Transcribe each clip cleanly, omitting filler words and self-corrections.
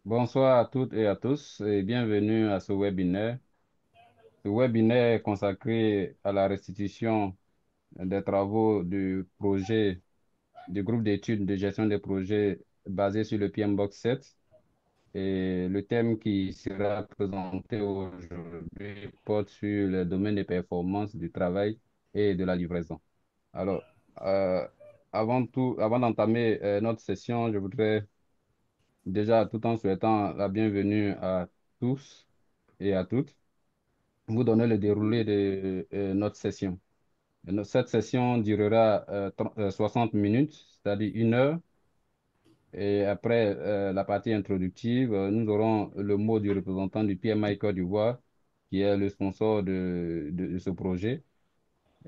Bonsoir à toutes et à tous et bienvenue à ce webinaire. Ce webinaire est consacré à la restitution des travaux du projet du groupe d'études de gestion des projets basé sur le PMBOK 7. Et le thème qui sera présenté aujourd'hui porte sur le domaine des performances du travail et de la livraison. Alors, euh, avant d'entamer notre session, je voudrais déjà, tout en souhaitant la bienvenue à tous et à toutes, vous donner le déroulé de notre session. Cette session durera 60 minutes, c'est-à-dire 1 heure. Et après la partie introductive, nous aurons le mot du représentant du PMI Côte d'Ivoire, qui est le sponsor de ce projet.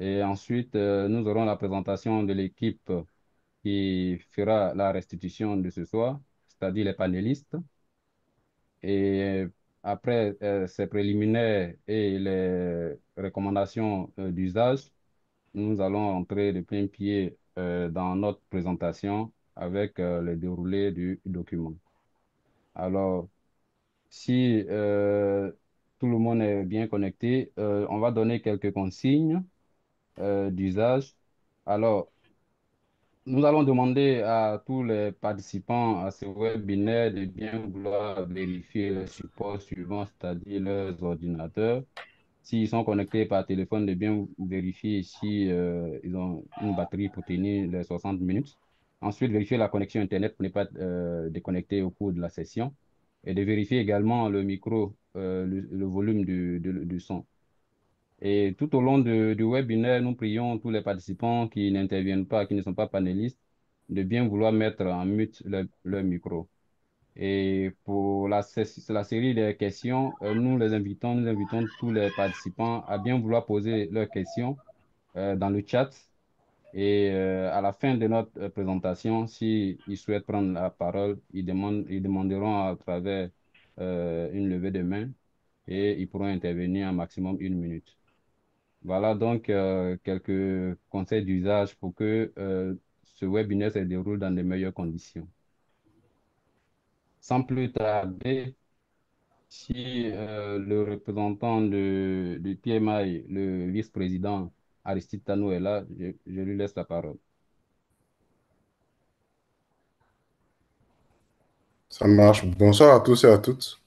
Et ensuite, nous aurons la présentation de l'équipe qui fera la restitution de ce soir, c'est-à-dire les panélistes. Et après ces préliminaires et les recommandations d'usage, nous allons entrer de plein pied dans notre présentation avec le déroulé du document. Alors, si tout le monde est bien connecté, on va donner quelques consignes d'usage. Alors, nous allons demander à tous les participants à ce webinaire de bien vouloir vérifier le support suivant, c'est-à-dire leurs ordinateurs. S'ils sont connectés par téléphone, de bien vérifier si ils ont une batterie pour tenir les 60 minutes. Ensuite, vérifier la connexion Internet pour ne pas déconnecter au cours de la session. Et de vérifier également le micro, le volume du son. Et tout au long du webinaire, nous prions tous les participants qui n'interviennent pas, qui ne sont pas panélistes, de bien vouloir mettre en mute leur micro. Et pour la série des questions, nous invitons tous les participants à bien vouloir poser leurs questions dans le chat. Et à la fin de notre présentation, s'ils souhaitent prendre la parole, ils demanderont à travers une levée de main et ils pourront intervenir en maximum 1 minute. Voilà donc quelques conseils d'usage pour que ce webinaire se déroule dans de meilleures conditions. Sans plus tarder, si le représentant du PMI, le vice-président Aristide Tano est là, je lui laisse la parole. Ça marche. Bonsoir à tous et à toutes.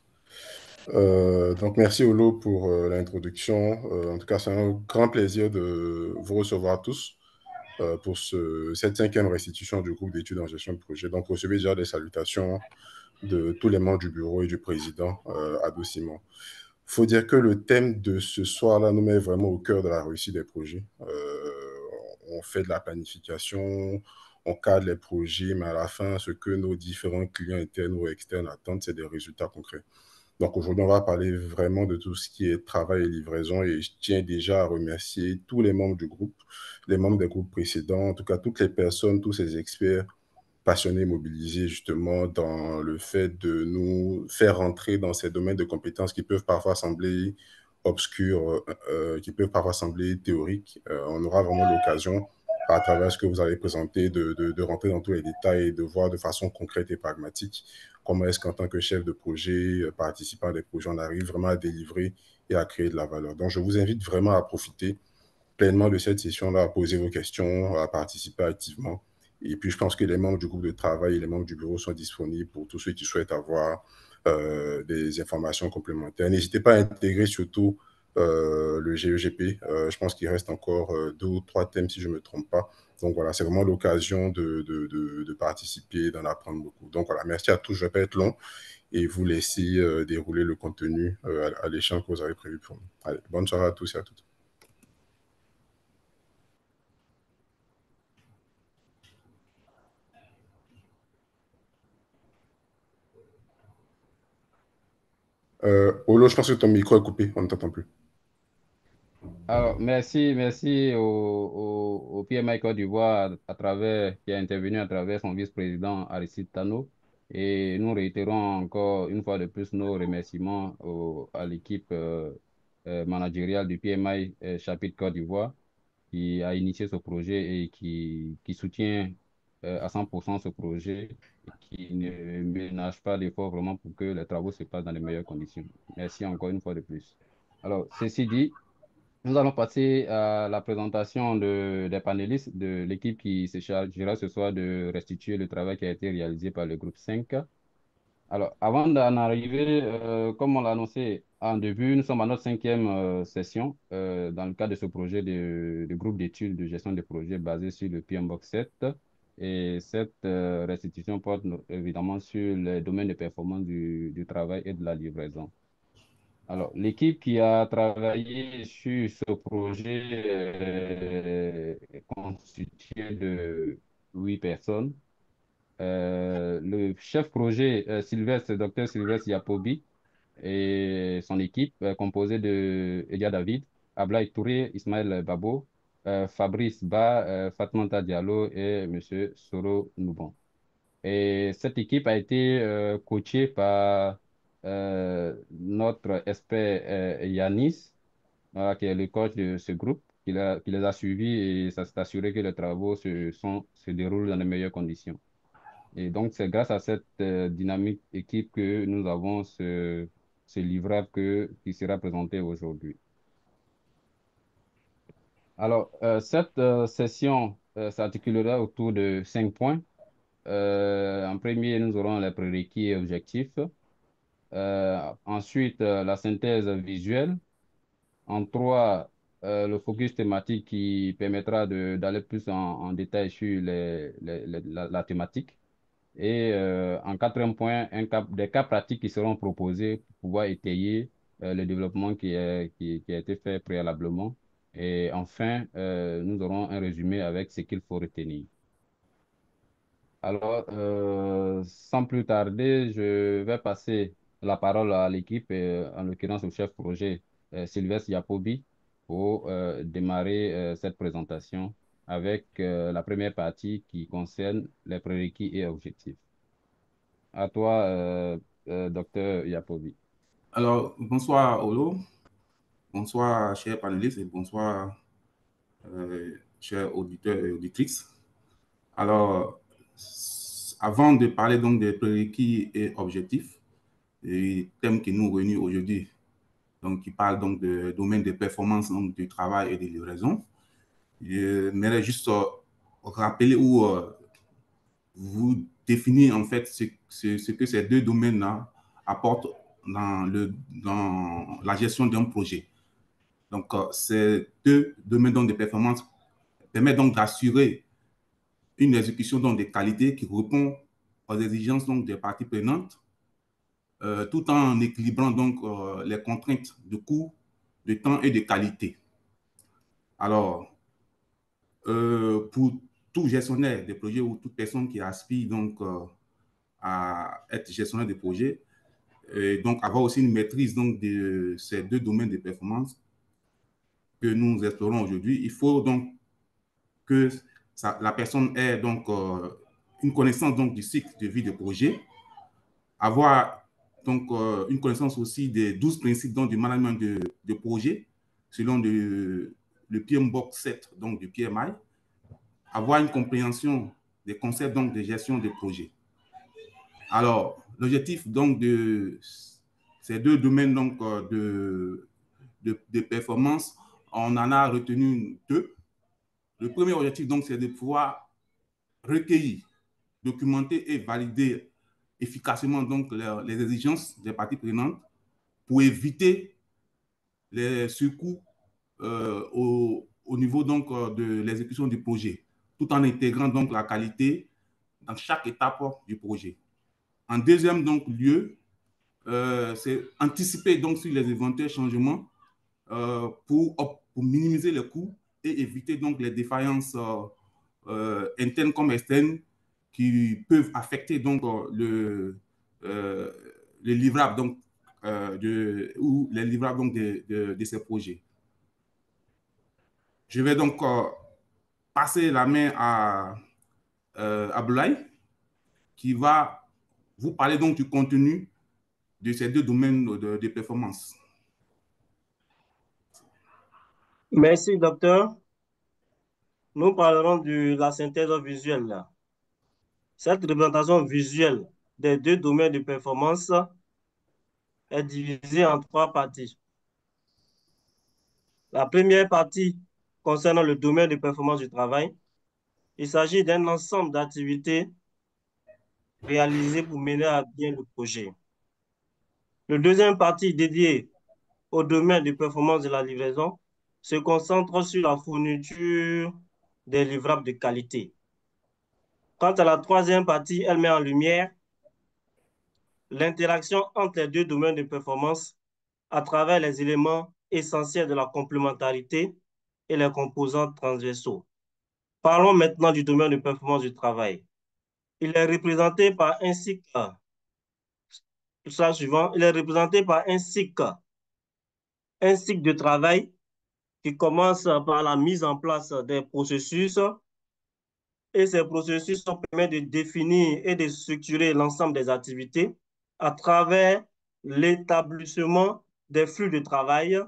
Donc, merci Olo pour l'introduction. En tout cas, c'est un grand plaisir de vous recevoir tous pour cette cinquième restitution du groupe d'études en gestion de projet. Donc, recevez déjà des salutations de tous les membres du bureau et du président Ado Simon. Il faut dire que le thème de ce soir-là nous met vraiment au cœur de la réussite des projets. On fait de la planification, on cadre les projets, mais à la fin, ce que nos différents clients internes ou externes attendent, c'est des résultats concrets. Donc aujourd'hui, on va parler vraiment de tout ce qui est travail et livraison et je tiens déjà à remercier tous les membres du groupe, les membres des groupes précédents, en tout cas toutes les personnes, tous ces experts passionnés, mobilisés justement dans le fait de nous faire rentrer dans ces domaines de compétences qui peuvent parfois sembler obscurs, qui peuvent parfois sembler théoriques. On aura vraiment l'occasion, à travers ce que vous avez présenté, de rentrer dans tous les détails et de voir de façon concrète et pragmatique comment est-ce qu'en tant que chef de projet, participant à des projets, on arrive vraiment à délivrer et à créer de la valeur. Donc, je vous invite vraiment à profiter pleinement de cette session-là, à poser vos questions, à participer activement. Et puis, je pense que les membres du groupe de travail et les membres du bureau sont disponibles pour tous ceux qui souhaitent avoir des informations complémentaires. N'hésitez pas à intégrer surtout le GEGP. Je pense qu'il reste encore 2 ou 3 thèmes, si je ne me trompe pas. Donc voilà, c'est vraiment l'occasion de participer, d'en apprendre beaucoup. Donc voilà, merci à tous. Je ne vais pas être long et vous laisser dérouler le contenu à l'échange que vous avez prévu pour nous. Allez, bonne soirée à tous et à toutes. Olo, je pense que ton micro est coupé, on ne t'entend plus. Alors, merci au PMI Côte d'Ivoire qui a intervenu à travers son vice-président Aristide Tano. Et nous réitérons encore une fois de plus nos remerciements à l'équipe managériale du PMI chapitre Côte d'Ivoire qui a initié ce projet et qui soutient à 100% ce projet et qui ne ménage pas d'efforts vraiment pour que les travaux se passent dans les meilleures conditions. Merci encore une fois de plus. Alors, ceci dit, nous allons passer à la présentation des panélistes de l'équipe qui se chargera ce soir de restituer le travail qui a été réalisé par le groupe 5. Alors, avant d'en arriver, comme on l'a annoncé en début, nous sommes à notre cinquième session dans le cadre de ce projet de groupe d'études de gestion des projets basé sur le PMBOK 7. Et cette restitution porte évidemment sur les domaines de performance du travail et de la livraison. Alors, l'équipe qui a travaillé sur ce projet est constituée de 8 personnes. Le chef projet, Dr Sylvestre Yapobi, et son équipe, composée de Elia David, Ablaï Touré, Ismaël Babo, Fabrice Ba, Fatmata Diallo et Monsieur Soro Noubon. Et cette équipe a été coachée par notre expert Yanis, voilà, qui est le coach de ce groupe, qui les a suivis et ça s'est assuré que les travaux se déroulent dans les meilleures conditions. Et donc, c'est grâce à cette dynamique équipe que nous avons ce livrable qui sera présenté aujourd'hui. Alors, cette session s'articulera autour de 5 points. En premier, nous aurons les prérequis et objectifs. Ensuite, la synthèse visuelle. En trois, le focus thématique qui permettra d'aller plus en détail sur la thématique. Et en quatrième point, des cas pratiques qui seront proposés pour pouvoir étayer le développement qui a été fait préalablement. Et enfin, nous aurons un résumé avec ce qu'il faut retenir. Alors, sans plus tarder, je vais passer la parole à l'équipe, en l'occurrence au chef projet Sylvestre Yapobi, pour démarrer cette présentation avec la première partie qui concerne les prérequis et objectifs. À toi, docteur Yapobi. Alors, bonsoir Olo, bonsoir chers panélistes et bonsoir chers auditeurs et auditrices. Alors, avant de parler donc des prérequis et objectifs, et thème qui nous réunit aujourd'hui, donc qui parle donc de domaine de performance donc du travail et de livraison, je m'aimerais juste rappeler ou vous définir en fait ce que ces deux domaines-là apportent dans la gestion d'un projet. Donc, ces deux domaines donc, de performance permettent donc d'assurer une exécution donc, de qualité qui répond aux exigences donc, des parties prenantes, tout en équilibrant donc, les contraintes de coût, de temps et de qualité. Alors, pour tout gestionnaire de projet ou toute personne qui aspire donc, à être gestionnaire de projet, et donc avoir aussi une maîtrise donc, de ces deux domaines de performance que nous explorons aujourd'hui, il faut donc que la personne ait donc une connaissance donc du cycle de vie de projet, avoir donc une connaissance aussi des 12 principes donc, du management de projet selon le PMBOK 7 donc du PMI, avoir une compréhension des concepts donc de gestion de projet. Alors, l'objectif donc de ces deux domaines donc de performance, on en a retenu deux. Le premier objectif donc c'est de pouvoir recueillir, documenter et valider efficacement donc les exigences des parties prenantes pour éviter les surcoûts au niveau donc de l'exécution du projet, tout en intégrant donc la qualité dans chaque étape du projet. En deuxième donc lieu, c'est anticiper donc sur les éventuels changements pour minimiser les coûts et éviter donc les défaillances internes comme externes qui peuvent affecter donc le livrable donc, ou les livrables donc de ces projets. Je vais donc passer la main à Abdoulaye qui va vous parler donc du contenu de ces deux domaines de performance. Merci, docteur. Nous parlerons de la synthèse visuelle. Cette représentation visuelle des deux domaines de performance est divisée en trois parties. La première partie concerne le domaine de performance du travail. Il s'agit d'un ensemble d'activités réalisées pour mener à bien le projet. La deuxième partie dédiée au domaine de performance de la livraison se concentre sur la fourniture des livrables de qualité. Quant à la troisième partie, elle met en lumière l'interaction entre les deux domaines de performance à travers les éléments essentiels de la complémentarité et les composants transversaux. Parlons maintenant du domaine de performance du travail. Il est représenté par un cycle, il est représenté par un cycle de travail qui commence par la mise en place des processus et ces processus permettent de définir et de structurer l'ensemble des activités à travers l'établissement des flux de travail,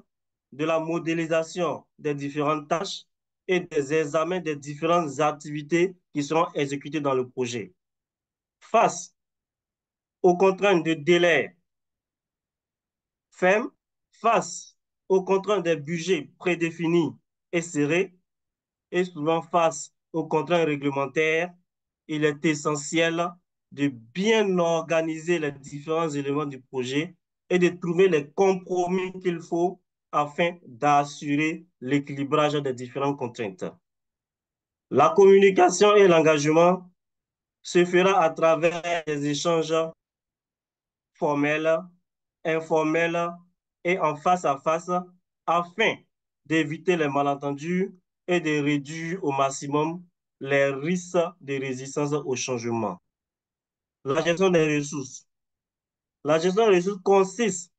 de la modélisation des différentes tâches et des examens des différentes activités qui seront exécutées dans le projet. Face aux contraintes de délai fermes, face aux contraintes des budgets prédéfinis et serrés, et souvent face aux contraintes réglementaires, il est essentiel de bien organiser les différents éléments du projet et de trouver les compromis qu'il faut afin d'assurer l'équilibrage des différentes contraintes. La communication et l'engagement se fera à travers des échanges formels, informels et en face à face afin d'éviter les malentendus et de réduire au maximum les risques de résistance au changement. La gestion des ressources. La gestion des ressources consiste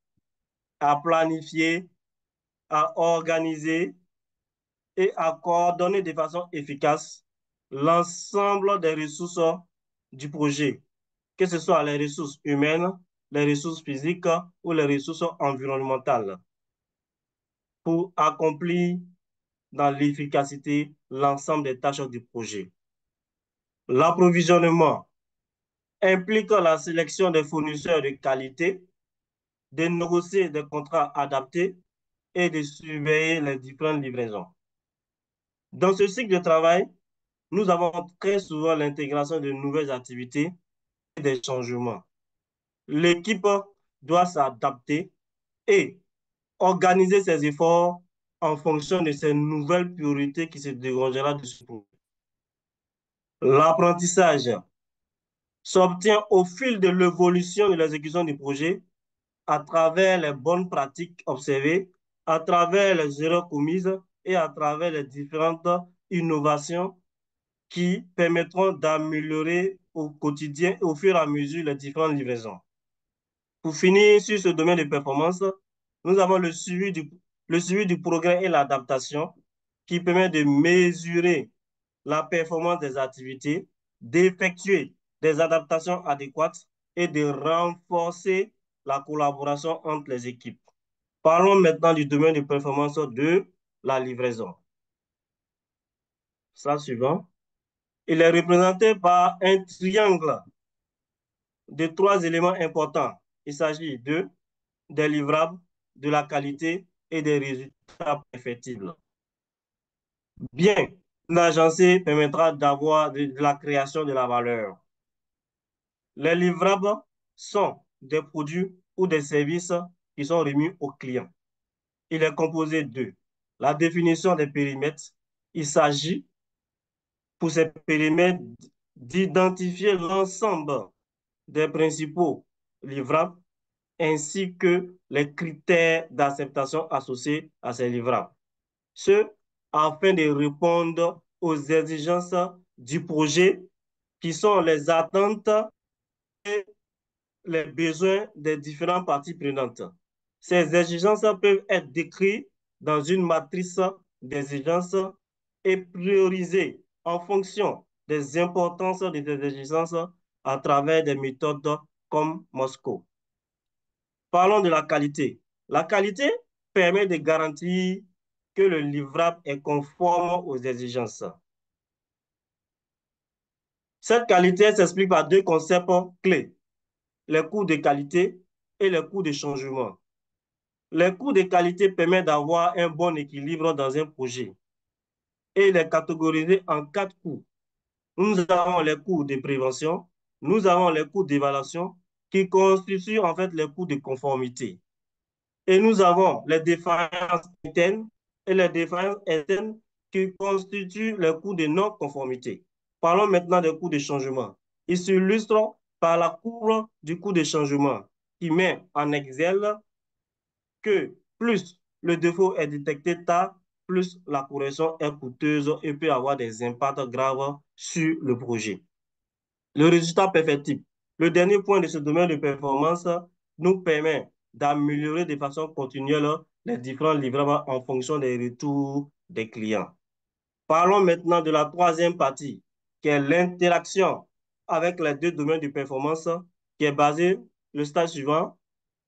à planifier, à organiser et à coordonner de façon efficace l'ensemble des ressources du projet, que ce soit les ressources humaines, les ressources physiques ou les ressources environnementales, pour accomplir dans l'efficacité l'ensemble des tâches du projet. L'approvisionnement implique la sélection des fournisseurs de qualité, de négocier des contrats adaptés et de surveiller les différentes livraisons. Dans ce cycle de travail, nous avons très souvent l'intégration de nouvelles activités et des changements. L'équipe doit s'adapter et organiser ses efforts en fonction de ces nouvelles priorités qui se dégageront de ce projet. L'apprentissage s'obtient au fil de l'évolution de l'exécution du projet à travers les bonnes pratiques observées, à travers les erreurs commises et à travers les différentes innovations qui permettront d'améliorer au quotidien et au fur et à mesure les différentes livraisons. Pour finir sur ce domaine de performance, nous avons le suivi du progrès et l'adaptation qui permet de mesurer la performance des activités, d'effectuer des adaptations adéquates et de renforcer la collaboration entre les équipes. Parlons maintenant du domaine de performance de la livraison. Slide suivant. Il est représenté par un triangle de trois éléments importants. Il s'agit des livrables, de la qualité et des résultats perfectibles. Bien agencé permettra d'avoir de la création de la valeur. Les livrables sont des produits ou des services qui sont remis aux clients. Il est composé de la définition des périmètres. Il s'agit pour ces périmètres d'identifier l'ensemble des principaux livrables ainsi que les critères d'acceptation associés à ces livrables. Ce, afin de répondre aux exigences du projet qui sont les attentes et les besoins des différentes parties prenantes. Ces exigences peuvent être décrites dans une matrice d'exigences et priorisées en fonction des importances des exigences à travers des méthodes comme Moscow. Parlons de la qualité. La qualité permet de garantir que le livrable est conforme aux exigences. Cette qualité s'explique par deux concepts clés, les coûts de qualité et les coûts de changement. Les coûts de qualité permettent d'avoir un bon équilibre dans un projet et les catégoriser en quatre coûts. Nous avons les coûts de prévention, nous avons les coûts d'évaluation qui constituent en fait les coûts de conformité. Et nous avons les défaillances internes et les défaillances externes qui constituent les coûts de non-conformité. Parlons maintenant des coûts de changement. Ils s'illustrent par la courbe du coût de changement qui met en exergue que plus le défaut est détecté tard, plus la correction est coûteuse et peut avoir des impacts graves sur le projet. Le résultat perfectible. Le dernier point de ce domaine de performance nous permet d'améliorer de façon continuelle les différents livrables en fonction des retours des clients. Parlons maintenant de la troisième partie, qui est l'interaction avec les deux domaines de performance, qui est basé, le stade suivant,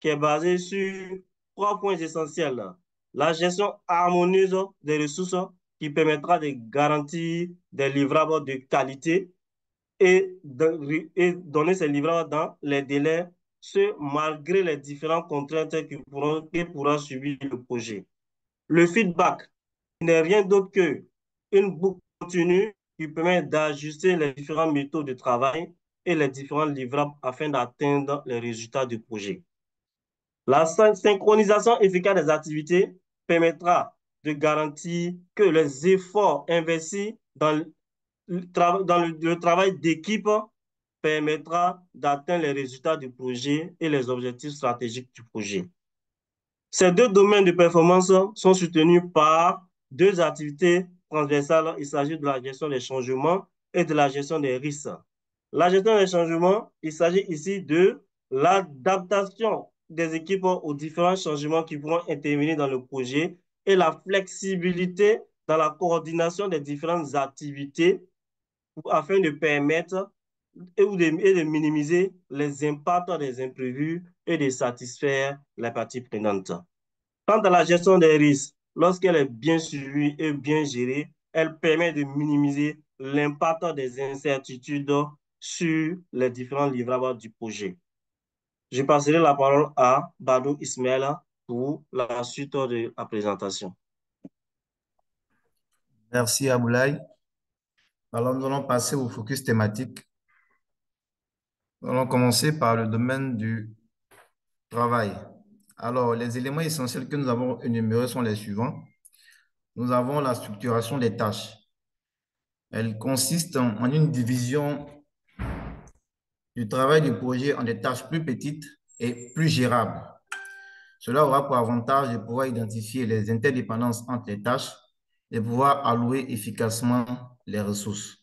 qui est basé sur trois points essentiels. La gestion harmonieuse des ressources qui permettra de garantir des livrables de qualité et donner ces livrables dans les délais, ce malgré les différentes contraintes que pourra subir le projet. Le feedback n'est rien d'autre qu'une boucle continue qui permet d'ajuster les différentes méthodes de travail et les différents livrables afin d'atteindre les résultats du projet. La synchronisation efficace des activités permettra de garantir que les efforts investis dans le travail d'équipe permettra d'atteindre les résultats du projet et les objectifs stratégiques du projet. Ces deux domaines de performance sont soutenus par deux activités transversales. Il s'agit de la gestion des changements et de la gestion des risques. La gestion des changements, il s'agit ici de l'adaptation des équipes aux différents changements qui pourront intervenir dans le projet et la flexibilité dans la coordination des différentes activités afin de permettre et de minimiser les impacts des imprévus et de satisfaire les parties prenantes. Quant à la gestion des risques, lorsqu'elle est bien suivie et bien gérée, elle permet de minimiser l'impact des incertitudes sur les différents livrables du projet. Je passerai la parole à Badou Ismaël pour la suite de la présentation. Merci Aboulaye. Alors, nous allons passer au focus thématique. Nous allons commencer par le domaine du travail. Alors, les éléments essentiels que nous avons énumérés sont les suivants. Nous avons la structuration des tâches. Elle consiste en une division du travail du projet en des tâches plus petites et plus gérables. Cela aura pour avantage de pouvoir identifier les interdépendances entre les tâches et de pouvoir allouer efficacement les ressources.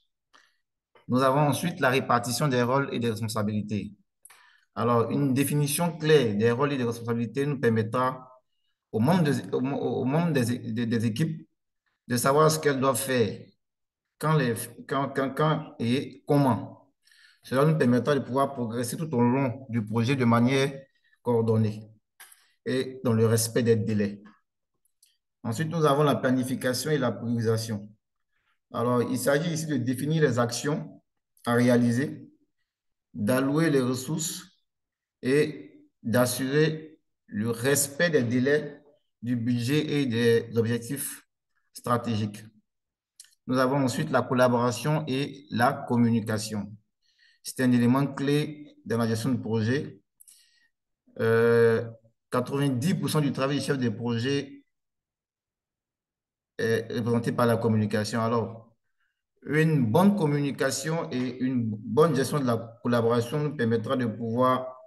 Nous avons ensuite la répartition des rôles et des responsabilités. Alors, une définition claire des rôles et des responsabilités nous permettra aux membres des équipes de savoir ce qu'elles doivent faire, quand et comment. Cela nous permettra de pouvoir progresser tout au long du projet de manière coordonnée et dans le respect des délais. Ensuite, nous avons la planification et la priorisation. Alors, il s'agit ici de définir les actions à réaliser, d'allouer les ressources et d'assurer le respect des délais, du budget et des objectifs stratégiques. Nous avons ensuite la collaboration et la communication. C'est un élément clé dans la gestion de projet. 90% du travail du chef de projet est représenté par la communication. Alors, une bonne communication et une bonne gestion de la collaboration nous permettra de pouvoir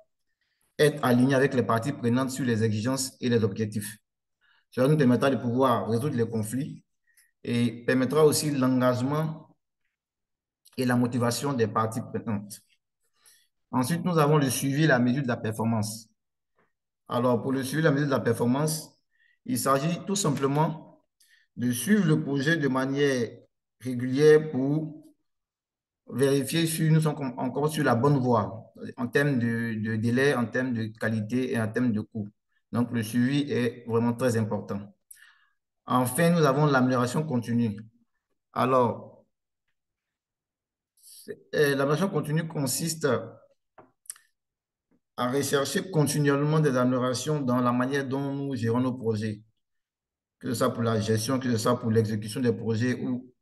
être aligné avec les parties prenantes sur les exigences et les objectifs. Cela nous permettra de pouvoir résoudre les conflits et permettra aussi l'engagement et la motivation des parties prenantes. Ensuite, nous avons le suivi et la mesure de la performance. Alors, pour le suivi et la mesure de la performance, il s'agit tout simplement de suivre le projet de manière régulière pour vérifier si nous sommes encore sur la bonne voie en termes de délai, en termes de qualité et en termes de coût. Donc, le suivi est vraiment très important. Enfin, nous avons l'amélioration continue. Alors, L'amélioration continue consiste à rechercher continuellement des améliorations dans la manière dont nous gérons nos projets, que ce soit pour la gestion, que ce soit pour l'exécution des projets ou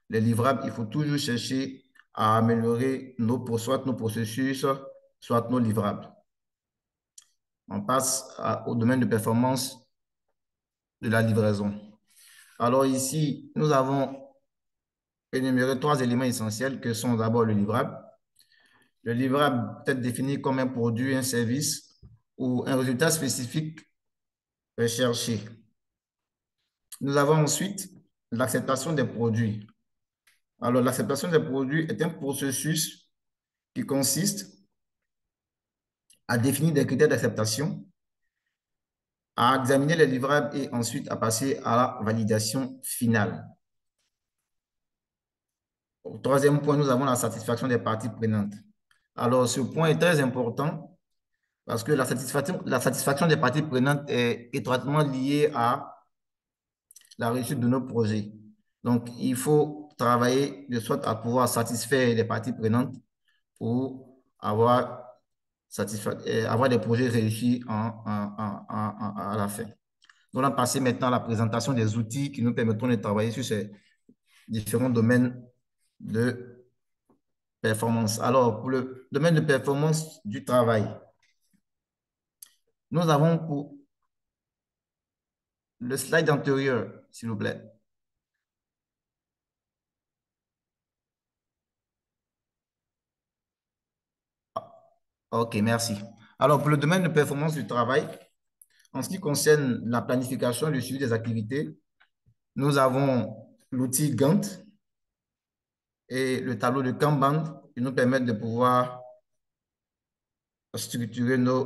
les livrables. Il faut toujours chercher à améliorer soit nos processus, soit nos livrables. On passe au domaine de performance de la livraison. Alors ici, nous avons énuméré 3 éléments essentiels que sont d'abord le livrable. Le livrable peut être défini comme un produit, un service ou un résultat spécifique recherché. Nous avons ensuite l'acceptation des produits. Alors, l'acceptation des produits est un processus qui consiste à définir des critères d'acceptation, à examiner les livrables et ensuite à passer à la validation finale. Au troisième point, nous avons la satisfaction des parties prenantes. Alors, ce point est très important parce que la satisfaction des parties prenantes est étroitement liée à la réussite de nos projets. Donc, il faut travailler de sorte à pouvoir satisfaire les parties prenantes pour avoir des projets réussis à la fin. Nous allons passer maintenant à la présentation des outils qui nous permettront de travailler sur ces différents domaines de performance. Alors, pour le domaine de performance du travail, nous avons pour le slide antérieur, s'il vous plaît. OK, merci. Alors, pour le domaine de performance du travail, en ce qui concerne la planification et le suivi des activités, nous avons l'outil Gantt et le tableau de Kanban qui nous permettent de pouvoir structurer nos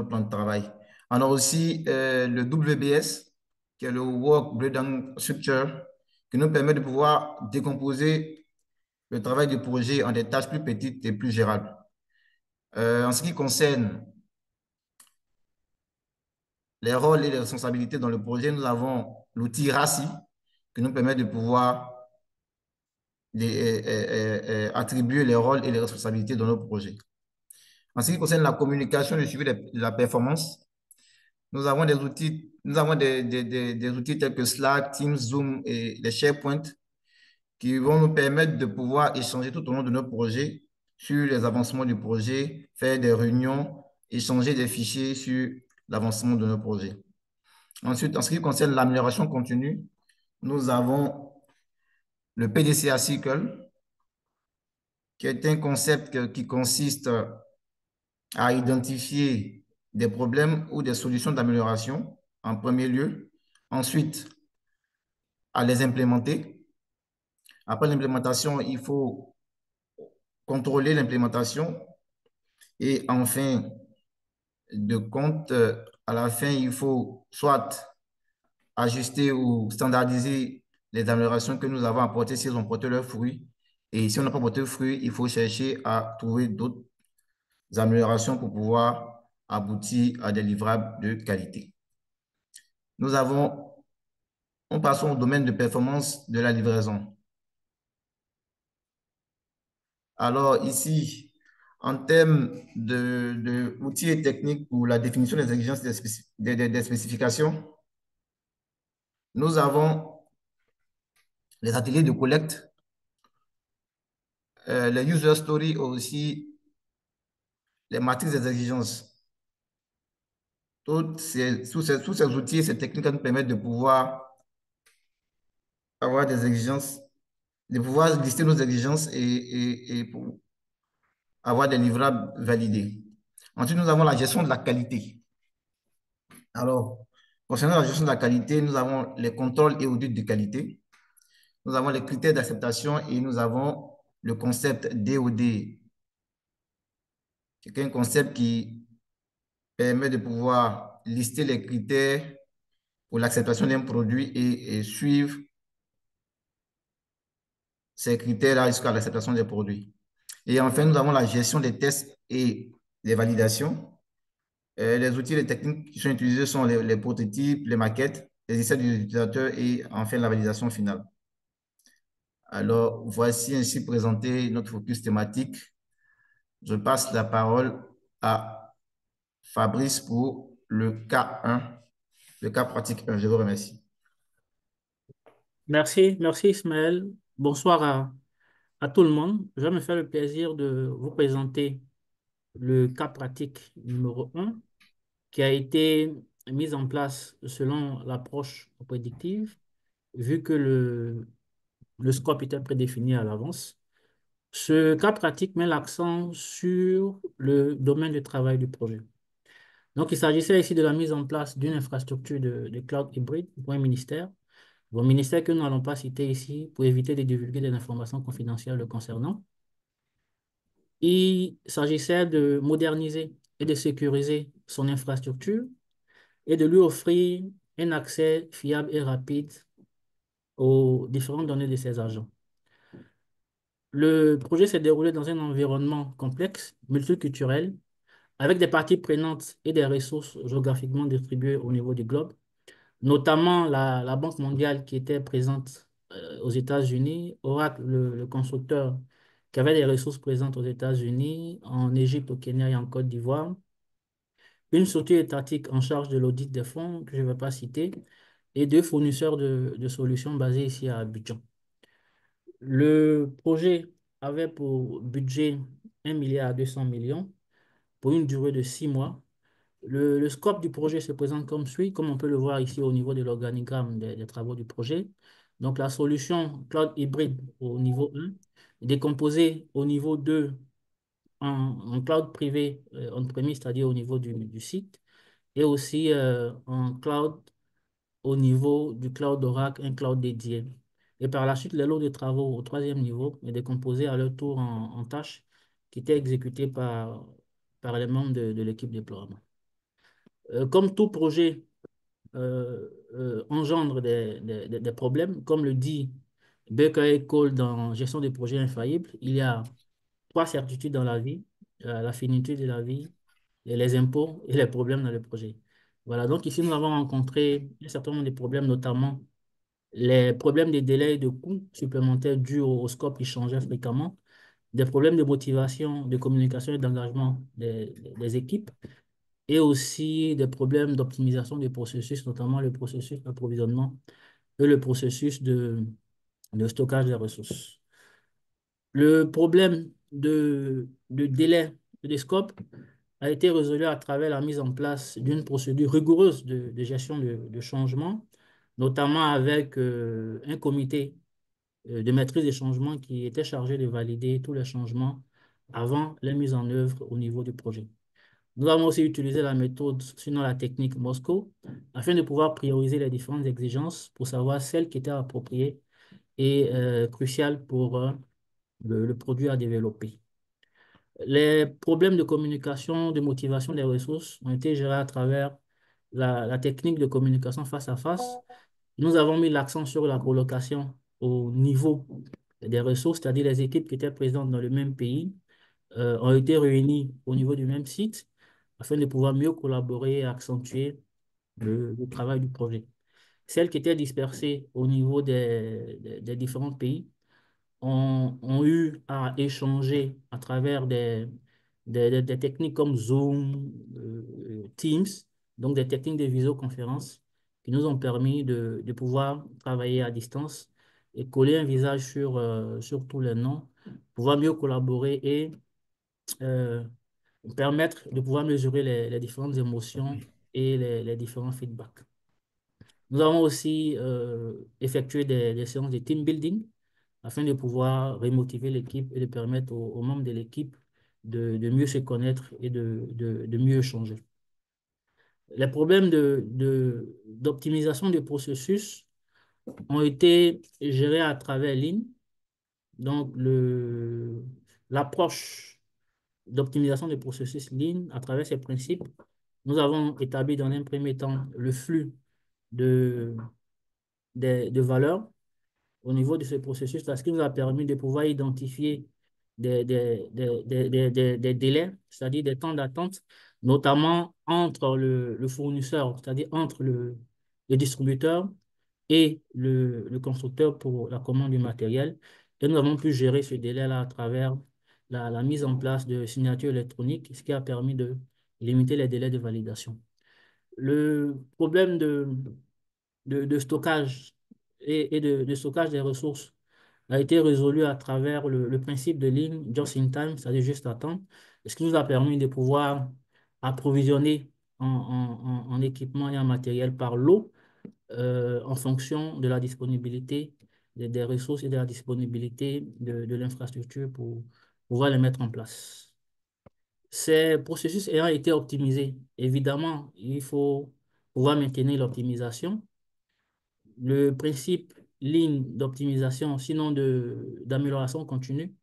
plans de travail. On a aussi le WBS, qui est le Work Breakdown Structure, qui nous permet de pouvoir décomposer le travail du projet en des tâches plus petites et plus gérables. En ce qui concerne les rôles et les responsabilités dans le projet, nous avons l'outil RACI, qui nous permet de pouvoir attribuer les rôles et les responsabilités dans nos projets. En ce qui concerne la communication et le suivi de la performance, nous avons des outils, des outils tels que Slack, Teams, Zoom et les SharePoint qui vont nous permettre de pouvoir échanger tout au long de nos projets sur les avancements du projet, faire des réunions, échanger des fichiers sur l'avancement de nos projets. Ensuite, en ce qui concerne l'amélioration continue, nous avons le PDCA Cycle, qui est un concept qui consiste à identifier des problèmes ou des solutions d'amélioration en premier lieu, ensuite à les implémenter. Après l'implémentation, il faut contrôler l'implémentation et en fin de compte, à la fin, il faut soit ajuster ou standardiser les améliorations que nous avons apportées si elles ont porté leurs fruits. Et si on n'a pas porté de fruits, il faut chercher à trouver d'autres améliorations pour pouvoir aboutir à des livrables de qualité. On passe au domaine de performance de la livraison. Alors ici, en termes d'outils et techniques pour la définition des exigences des spécifications, nous avons les ateliers de collecte, les user stories aussi, les matrices des exigences. Tous ces outils et ces techniques nous permettent de pouvoir avoir des exigences, de pouvoir lister nos exigences et pour avoir des livrables validés. Ensuite, nous avons la gestion de la qualité. Alors, concernant la gestion de la qualité, nous avons les contrôles et audits de qualité. Nous avons les critères d'acceptation et nous avons le concept DOD, qui est un concept qui permet de pouvoir lister les critères pour l'acceptation d'un produit et suivre ces critères-là jusqu'à l'acceptation des produits. Et enfin, nous avons la gestion des tests et des validations. Les outils et les techniques qui sont utilisés sont les prototypes, les maquettes, les essais des utilisateurs et enfin la validation finale. Alors, voici ainsi présenté notre focus thématique. Je passe la parole à Fabrice pour le cas 1, le cas pratique 1. Je vous remercie. Merci Ismaël. Bonsoir à tout le monde. Je vais me faire le plaisir de vous présenter le cas pratique numéro 1 qui a été mis en place selon l'approche prédictive, vu que le scope était prédéfini à l'avance. Ce cas pratique met l'accent sur le domaine de travail du projet. Donc, il s'agissait ici de la mise en place d'une infrastructure de cloud hybride pour un ministère. Bon, ministère que nous n'allons pas citer ici pour éviter de divulguer des informations confidentielles le concernant. Il s'agissait de moderniser et de sécuriser son infrastructure et de lui offrir un accès fiable et rapide aux différentes données de ses agents. Le projet s'est déroulé dans un environnement complexe, multiculturel, avec des parties prenantes et des ressources géographiquement distribuées au niveau du globe, notamment la Banque mondiale qui était présente aux États-Unis, Oracle, le constructeur, qui avait des ressources présentes aux États-Unis, en Égypte, au Kenya et en Côte d'Ivoire, une structure étatique en charge de l'audit des fonds, que je ne vais pas citer, et deux fournisseurs de solutions basés ici à Abidjan. Le projet avait pour budget 1,2 milliard pour une durée de 6 mois. Le scope du projet se présente comme suit, comme on peut le voir ici au niveau de l'organigramme des travaux du projet. Donc, la solution cloud hybride au niveau 1, décomposée au niveau 2 en cloud privé on-premise, c'est-à-dire au niveau du site, et aussi en cloud au niveau du cloud Oracle, un cloud dédié. Et par la suite, les lots de travaux au troisième niveau est décomposé à leur tour en tâches qui étaient exécutées par les membres de l'équipe déploiement. Comme tout projet engendre des problèmes, comme le dit Baker et Cole dans Gestion des projets infaillibles, il y a 3 certitudes dans la vie, la finitude de la vie, et les impôts et les problèmes dans le projet. Voilà, donc ici, nous avons rencontré un certain nombre de problèmes, notamment les problèmes de délais et de coûts supplémentaires dus au scope qui changeait fréquemment, des problèmes de motivation, de communication et d'engagement des équipes, et aussi des problèmes d'optimisation des processus, notamment le processus d'approvisionnement et le processus de stockage des ressources. Le problème de délai et de scope a été résolu à travers la mise en place d'une procédure rigoureuse de gestion de changement, notamment avec un comité de maîtrise des changements qui était chargé de valider tous les changements avant la mise en œuvre au niveau du projet. Nous avons aussi utilisé la méthode, sinon la technique Moscow, afin de pouvoir prioriser les différentes exigences pour savoir celles qui étaient appropriées et cruciales pour le produit à développer. Les problèmes de communication, de motivation des ressources ont été gérés à travers la technique de communication face à face. Nous avons mis l'accent sur la colocation au niveau des ressources, c'est-à-dire les équipes qui étaient présentes dans le même pays ont été réunies au niveau du même site afin de pouvoir mieux collaborer et accentuer le travail du projet. Celles qui étaient dispersées au niveau des différents pays ont eu à échanger à travers des techniques comme Zoom, Teams, donc des techniques de visioconférence qui nous ont permis de pouvoir travailler à distance et coller un visage sur tous les noms, pouvoir mieux collaborer et euh, permettre de pouvoir mesurer les différentes émotions et les différents feedbacks. Nous avons aussi effectué des séances de team building afin de pouvoir remotiver l'équipe et de permettre aux membres de l'équipe de mieux se connaître et de mieux échanger. Les problèmes d'optimisation des processus ont été gérés à travers Lean. Donc, l'approche d'optimisation des processus Lean, à travers ces principes, nous avons établi dans un premier temps le flux de valeurs au niveau de ce processus, ce qui nous a permis de pouvoir identifier des délais, c'est-à-dire des temps d'attente, notamment entre le fournisseur, c'est-à-dire entre le distributeur et le constructeur pour la commande du matériel, Et nous avons pu gérer ce délai-là à travers la mise en place de signatures électroniques, ce qui a permis de limiter les délais de validation. Le problème de stockage et de stockage des ressources a été résolu à travers le principe de ligne just in time, c'est-à-dire juste à temps, ce qui nous a permis de pouvoir approvisionner en équipement et en matériel par lot en fonction de la disponibilité des ressources et de la disponibilité de l'infrastructure pour pouvoir les mettre en place. Ces processus ayant été optimisés, évidemment, il faut pouvoir maintenir l'optimisation. Le principe ligne d'optimisation, sinon d'amélioration continue,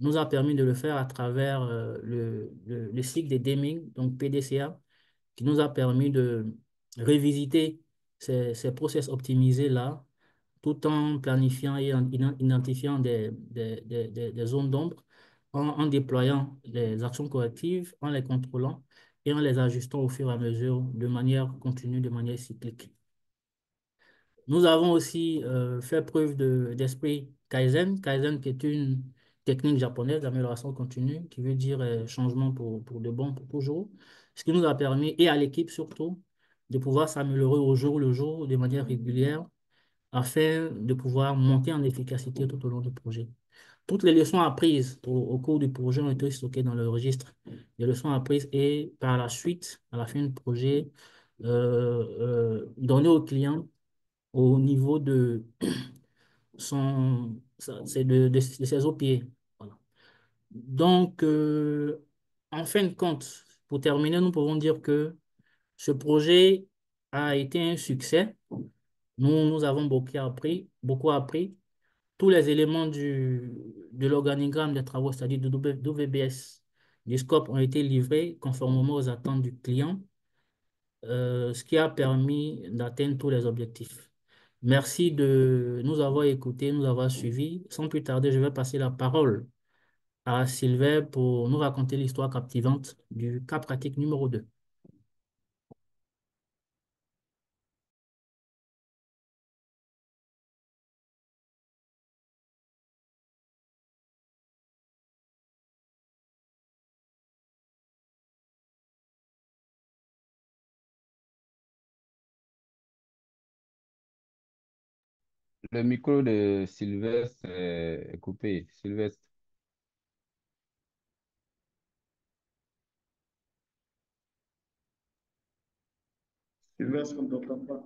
nous a permis de le faire à travers le cycle des Deming, donc PDCA, qui nous a permis de revisiter ces process optimisés-là, tout en planifiant et en identifiant des zones d'ombre, en déployant les actions correctives, en les contrôlant et en les ajustant au fur et à mesure de manière continue, de manière cyclique. Nous avons aussi fait preuve d'esprit Kaizen. Kaizen qui est une technique japonaise d'amélioration continue, qui veut dire changement pour de bon, pour toujours. Ce qui nous a permis, et à l'équipe surtout, de pouvoir s'améliorer au jour le jour, de manière régulière, afin de pouvoir monter en efficacité tout au long du projet. Toutes les leçons apprises au cours du projet ont été stockées dans le registre des leçons apprises et par la suite, à la fin du projet, données aux clients au niveau de, c'est de ses OPA. Voilà. Donc, en fin de compte, pour terminer, nous pouvons dire que ce projet a été un succès. Nous avons beaucoup appris. Tous les éléments de l'organigramme des travaux, c'est-à-dire de WBS, du scope, ont été livrés conformément aux attentes du client, ce qui a permis d'atteindre tous les objectifs. Merci de nous avoir écoutés, nous avoir suivis. Sans plus tarder, je vais passer la parole à Sylvain pour nous raconter l'histoire captivante du cas pratique numéro 2. Le micro de Sylvestre est coupé. Sylvestre, Sylvestre, on ne t'entend pas.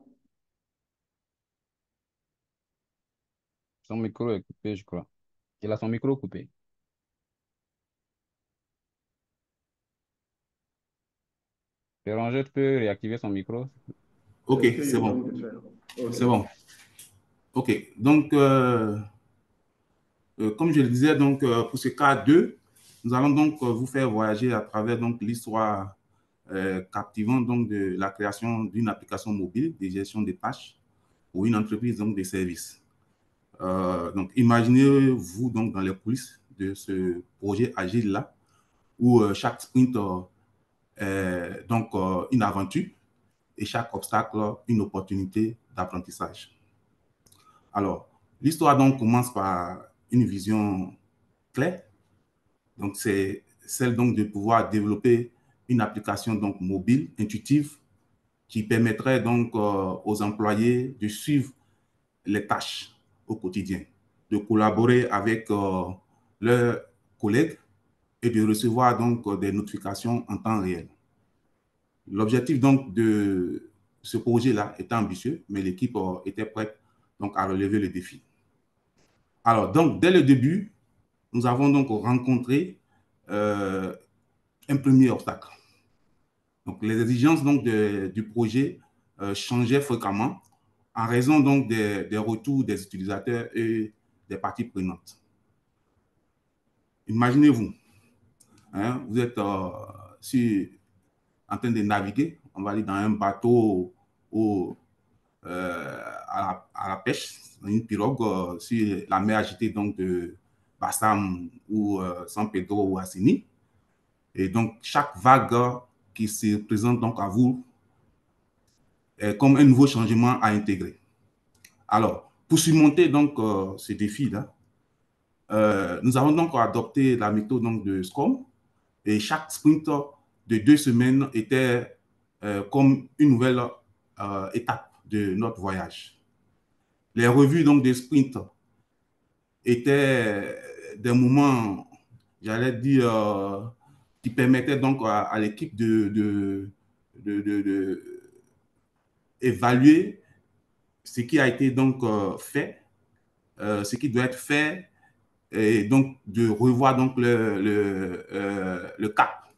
son micro est coupé, je crois. Il a son micro coupé. Béranger, tu peux réactiver son micro? Ok, C'est ce que c'est je bon. tente de faire. Ok. C'est bon. Ok, donc, comme je le disais, donc, pour ce cas 2, nous allons donc vous faire voyager à travers donc l'histoire captivante donc, de la création d'une application mobile de gestion des tâches pour une entreprise donc, de services. Donc, imaginez-vous donc dans les coulisses de ce projet agile-là, où chaque sprint est donc une aventure et chaque obstacle une opportunité d'apprentissage. Alors, l'histoire donc commence par une vision claire. Donc, c'est celle donc de pouvoir développer une application donc mobile, intuitive, qui permettrait donc aux employés de suivre les tâches au quotidien, de collaborer avec leurs collègues et de recevoir donc des notifications en temps réel. L'objectif donc de ce projet-là était ambitieux, mais l'équipe était prête donc à relever le défi. Alors, donc, dès le début, nous avons donc rencontré un premier obstacle. Donc, les exigences donc, du projet changeaient fréquemment en raison donc des retours des utilisateurs et des parties prenantes. Imaginez-vous, hein, vous êtes en train de naviguer, on va aller dans un bateau à la pêche, une pirogue sur la mer agitée donc, de Bassam ou San Pedro ou Assini. Et donc, chaque vague qui se présente donc à vous est comme un nouveau changement à intégrer. Alors, pour surmonter donc ce défi-là, nous avons donc adopté la méthode donc, de Scrum et chaque sprint de 2 semaines était comme une nouvelle étape de notre voyage. Les revues donc, des sprints étaient des moments, j'allais dire, qui permettaient donc à l'équipe de évaluer ce qui a été donc fait, ce qui doit être fait, et donc de revoir donc le cap.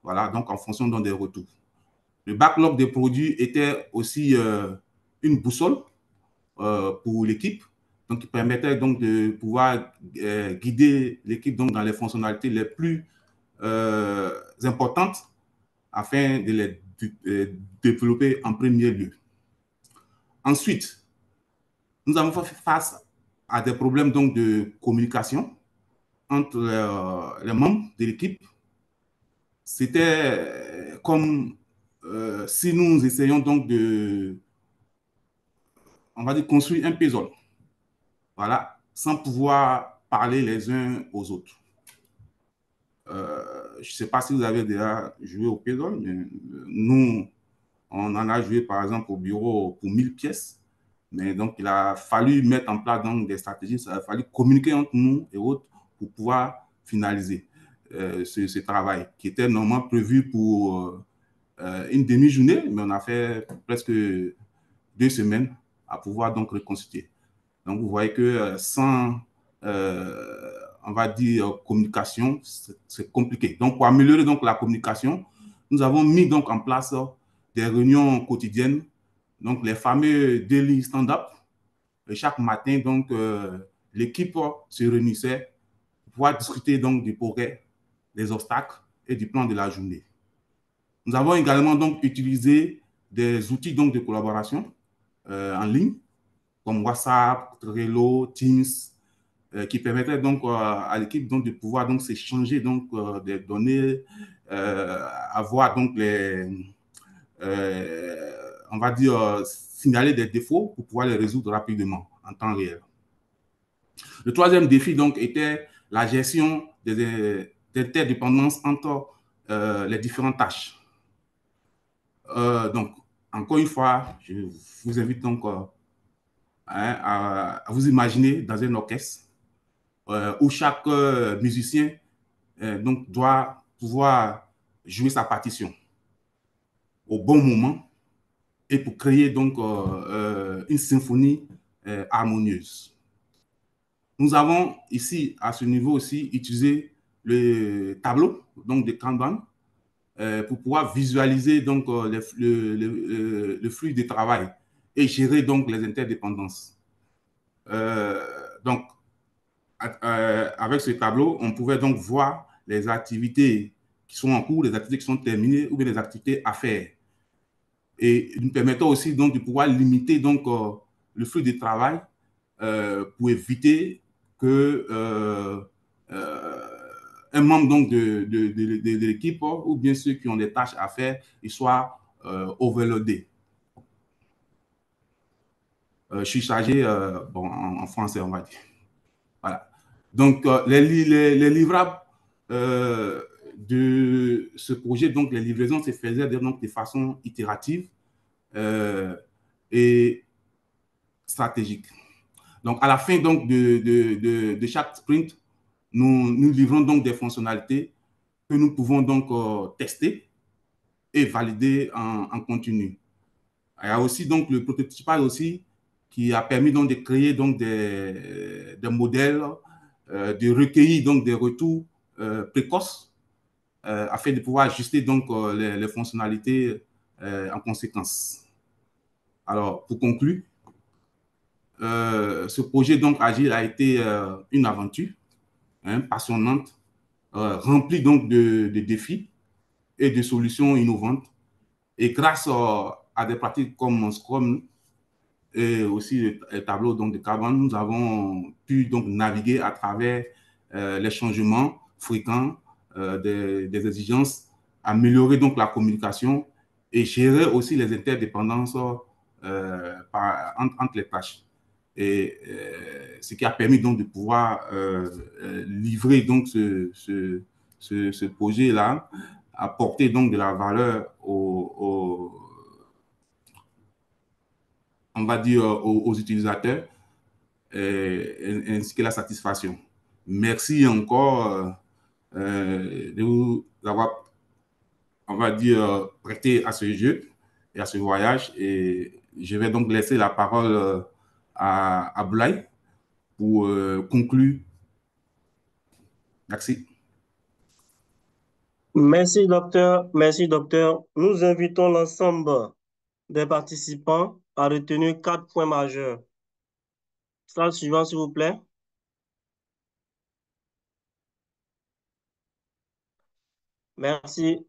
Voilà, donc en fonction donc, des retours. Le backlog des produits était aussi une boussole pour l'équipe, donc qui permettait donc de pouvoir guider l'équipe donc dans les fonctionnalités les plus importantes afin de les développer en premier lieu. Ensuite, nous avons fait face à des problèmes donc de communication entre les membres de l'équipe. C'était comme si nous essayons donc de, on va dire, construire un puzzle, voilà, sans pouvoir parler les uns aux autres. Je ne sais pas si vous avez déjà joué au puzzle, mais nous, on en a joué par exemple au bureau pour 1000 pièces. Mais donc, il a fallu mettre en place donc, des stratégies, il a fallu communiquer entre nous et autres pour pouvoir finaliser ce travail qui était normalement prévu pour une demi-journée, mais on a fait presque 2 semaines à pouvoir donc reconstituer. Donc, vous voyez que sans, on va dire, communication, c'est compliqué. Donc, pour améliorer donc, la communication, nous avons mis donc en place des réunions quotidiennes, donc les fameux daily stand-up. Chaque matin, donc, l'équipe se réunissait pour pouvoir discuter donc, du progrès, des obstacles et du plan de la journée. Nous avons également donc, utilisé des outils donc, de collaboration en ligne, comme WhatsApp, Trello, Teams, qui permettaient donc à l'équipe donc de pouvoir donc s'échanger donc des données, avoir donc les, on va dire signaler des défauts pour pouvoir les résoudre rapidement en temps réel. Le troisième défi donc était la gestion des interdépendances entre les différentes tâches. Donc, encore une fois, je vous invite donc à vous imaginer dans un orchestre où chaque musicien donc, doit pouvoir jouer sa partition au bon moment et pour créer donc une symphonie harmonieuse. Nous avons ici, à ce niveau aussi, utilisé le tableau donc de Kanban pour pouvoir visualiser donc, le flux de travail et gérer donc les interdépendances. Donc, avec ce tableau, on pouvait donc voir les activités qui sont en cours, les activités qui sont terminées ou bien les activités à faire. Et nous permettant aussi donc de pouvoir limiter donc le flux de travail pour éviter que un membre donc de l'équipe ou bien ceux qui ont des tâches à faire, ils soient overloadés. Je suis chargé bon, en français, on va dire. Voilà. Donc, les livrables de ce projet, donc les livraisons se faisaient donc, de façon itérative et stratégique. Donc, à la fin donc, de chaque sprint, nous livrons donc des fonctionnalités que nous pouvons donc tester et valider en continu. Il y a aussi donc le prototypage aussi qui a permis donc de créer donc des modèles, de recueillir donc des retours précoces afin de pouvoir ajuster donc les fonctionnalités en conséquence. Alors, pour conclure, ce projet donc Agile a été une aventure passionnante, remplie donc de défis et de solutions innovantes. Et grâce à des pratiques comme Scrum et aussi les tableaux donc, de Kanban, nous avons pu donc naviguer à travers les changements fréquents des exigences, améliorer donc la communication et gérer aussi les interdépendances entre les tâches. et ce qui a permis donc de pouvoir livrer donc ce projet-là, apporter donc de la valeur on va dire aux utilisateurs ainsi que la satisfaction. Merci encore de vous avoir, on va dire, prêté à ce jeu et à ce voyage. Et je vais donc laisser la parole à Boulaye pour conclure. Merci. Merci, docteur. Merci, docteur. Nous invitons l'ensemble des participants à retenir 4 points majeurs. Slide suivant, s'il vous plaît. Merci.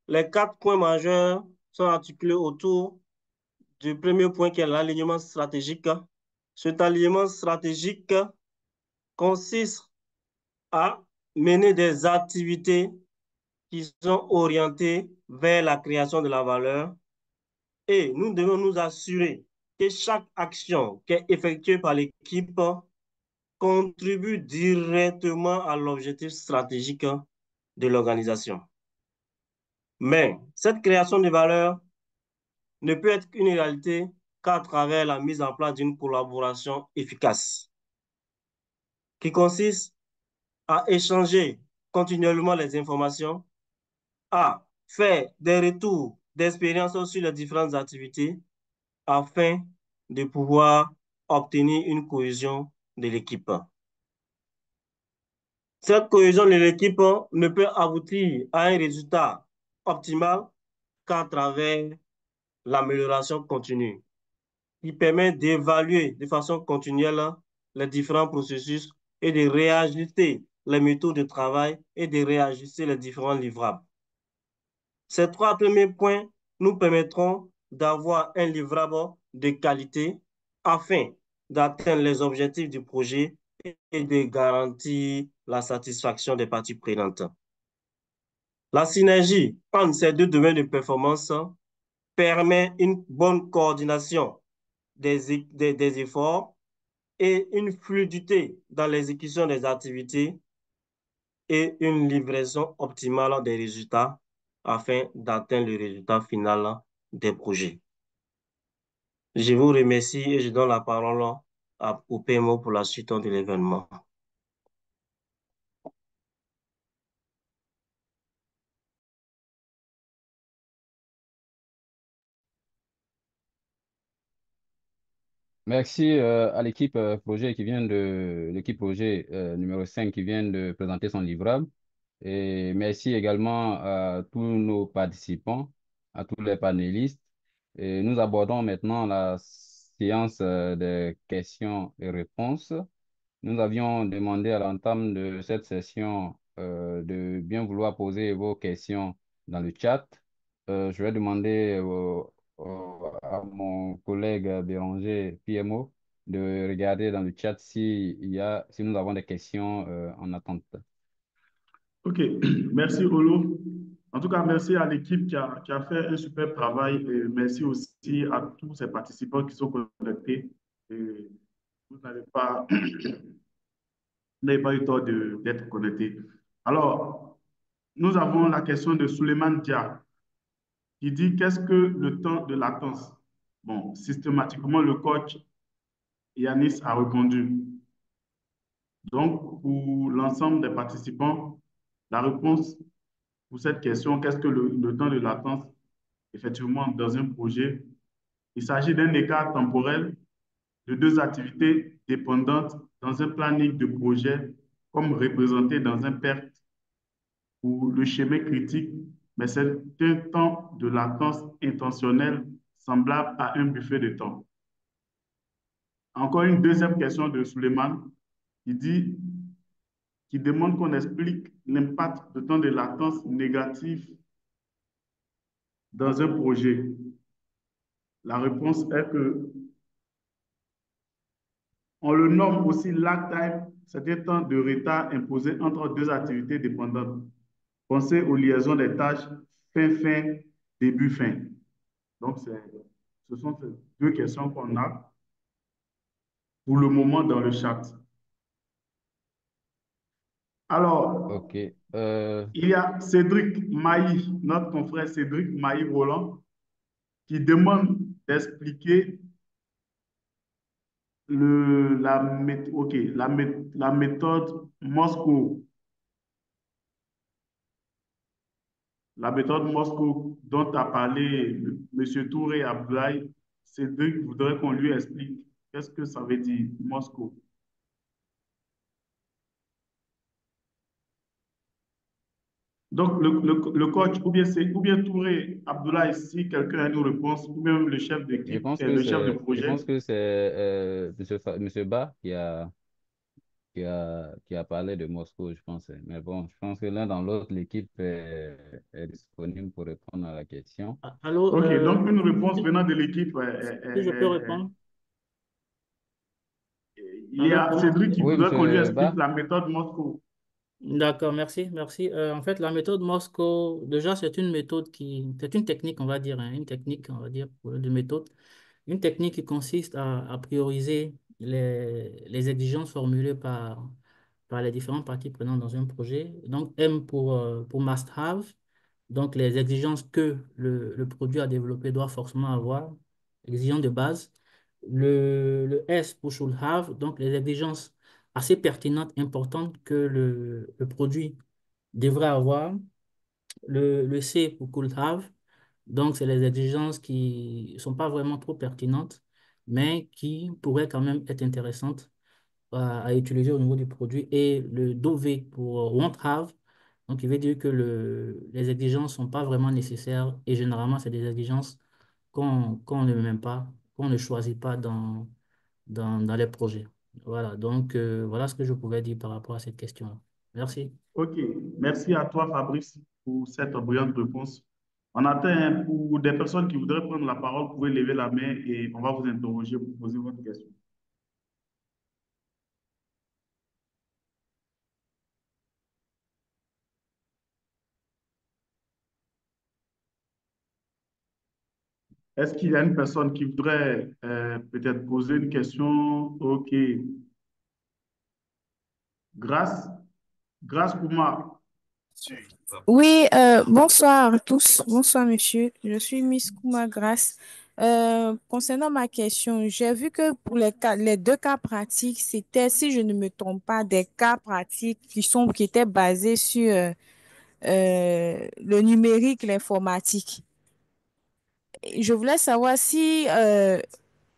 Les 4 points majeurs sont articulés autour du premier point qui est l'alignement stratégique. Cet alignement stratégique consiste à mener des activités qui sont orientées vers la création de la valeur et nous devons nous assurer que chaque action qui est effectuée par l'équipe contribue directement à l'objectif stratégique de l'organisation. Mais cette création de valeur ne peut être qu'une réalité qu'à travers la mise en place d'une collaboration efficace qui consiste à échanger continuellement les informations, à faire des retours d'expérience sur les différentes activités afin de pouvoir obtenir une cohésion de l'équipe. Cette cohésion de l'équipe ne peut aboutir à un résultat optimal qu'à travers l'amélioration continue, qui permet d'évaluer de façon continuelle les différents processus et de réajuster les méthodes de travail et de réajuster les différents livrables. Ces 3 premiers points nous permettront d'avoir un livrable de qualité afin d'atteindre les objectifs du projet et de garantir la satisfaction des parties prenantes. La synergie entre ces 2 domaines de performance permet une bonne coordination des efforts et une fluidité dans l'exécution des activités et une livraison optimale des résultats afin d'atteindre le résultat final des projets. Je vous remercie et je donne la parole au PMO pour la suite de l'événement. Merci à l'équipe projet l'équipe projet numéro 5 qui vient de présenter son livrable. Et merci également à tous nos participants, à tous les panélistes. Et nous abordons maintenant la séance des questions et réponses. Nous avions demandé à l'entame de cette session de bien vouloir poser vos questions dans le chat. Je vais demander à mon collègue Béranger, PMO, de regarder dans le chat si nous avons des questions en attente. OK, merci Olo. En tout cas, merci à l'équipe qui a fait un super travail et merci aussi à tous ces participants qui sont connectés. Et vous n'avez pas eu tort d'être connectés. Alors, nous avons la question de Souleymane Dia qui dit qu'est-ce que le temps de latence? Bon, systématiquement, le coach Yanis a répondu. Donc, pour l'ensemble des participants, la réponse pour cette question, qu'est-ce que le temps de latence? Effectivement, dans un projet, il s'agit d'un écart temporel de 2 activités dépendantes dans un planning de projet, comme représenté dans un PERT ou le schéma critique, mais c'est un temps de latence intentionnel semblable à un buffet de temps. Encore une deuxième question de Suleiman qui demande qu'on explique l'impact de temps de latence négatif dans un projet. La réponse est que on le nomme aussi lag time, c'est un temps de retard imposé entre 2 activités dépendantes. Pensez aux liaisons des tâches fin, début, fin. Donc, ce sont ces 2 questions qu'on a. pour le moment dans le chat. Alors, Ok. il y a Cédric Maï, notre confrère Cédric Maï Roland, qui demande d'expliquer la méthode Moscow. La méthode Moscow dont a parlé M. Touré Abdoulaye, Cédric voudrait qu'on lui explique qu'est-ce que ça veut dire, Moscow. Donc, le coach, ou bien Touré Abdoulaye, si quelqu'un a une réponse, ou même le chef d'équipe, le chef de Je projet. pense que c'est Monsieur Ba qui a parlé de Moscou, je pense. Mais bon, je pense que l'un dans l'autre, l'équipe est disponible pour répondre à la question. Allô, OK, donc une réponse venant de l'équipe. si je peux répondre? Il y Allô, a Cédric qui Oui, voudrait qu'on lui Monsieur explique Ba? la méthode Moscow. d'accord, merci, merci. En fait, la méthode Moscow, déjà, c'est une technique, on va dire, hein, une technique, on va dire, de méthode, une technique qui consiste à prioriser les exigences formulées par les différentes parties prenantes dans un projet. Donc, M pour must have, donc les exigences que le produit à développer doit forcément avoir, exigences de base. Le S pour should have, donc les exigences assez pertinentes, importantes que le produit devrait avoir. Le C pour could have, donc c'est les exigences qui ne sont pas vraiment trop pertinentes, mais qui pourraient quand même être intéressantes à utiliser au niveau du produit. Et le DOV pour won't have, donc il veut dire que les exigences ne sont pas vraiment nécessaires et généralement c'est des exigences qu'on ne met même pas, qu'on ne choisit pas dans les projets. Voilà, donc voilà ce que je pouvais dire par rapport à cette question-là. Merci. OK, merci à toi, Fabrice, pour cette brillante réponse. On attend pour des personnes qui voudraient prendre la parole, vous pouvez lever la main et on va vous interroger pour poser votre question. Est-ce qu'il y a une personne qui voudrait peut-être poser une question? OK. Grâce, grâce pour moi. Oui, bonsoir à tous. Bonsoir, monsieur. Je suis Miss Kouma Grace. Concernant ma question, j'ai vu que pour les deux cas pratiques, c'était, si je ne me trompe pas, des cas pratiques qui étaient basés sur le numérique, l'informatique. Et je voulais savoir si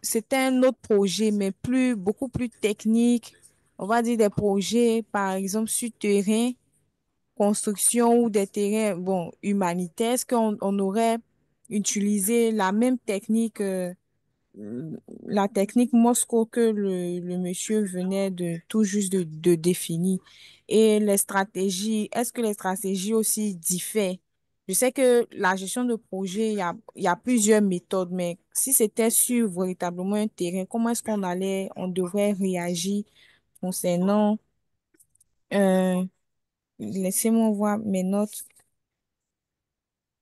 c'était un autre projet, mais beaucoup plus technique. On va dire des projets, par exemple, sur terrain construction ou des terrains, bon, humanitaires, est-ce qu'on aurait utilisé la même technique, la technique Moscow que le monsieur venait tout juste de définir? Et les stratégies, est-ce que les stratégies aussi diffèrent? Je sais que la gestion de projet, il y a plusieurs méthodes, mais si c'était sur véritablement un terrain, comment est-ce on devrait réagir concernant, euh, laissez-moi voir mes notes,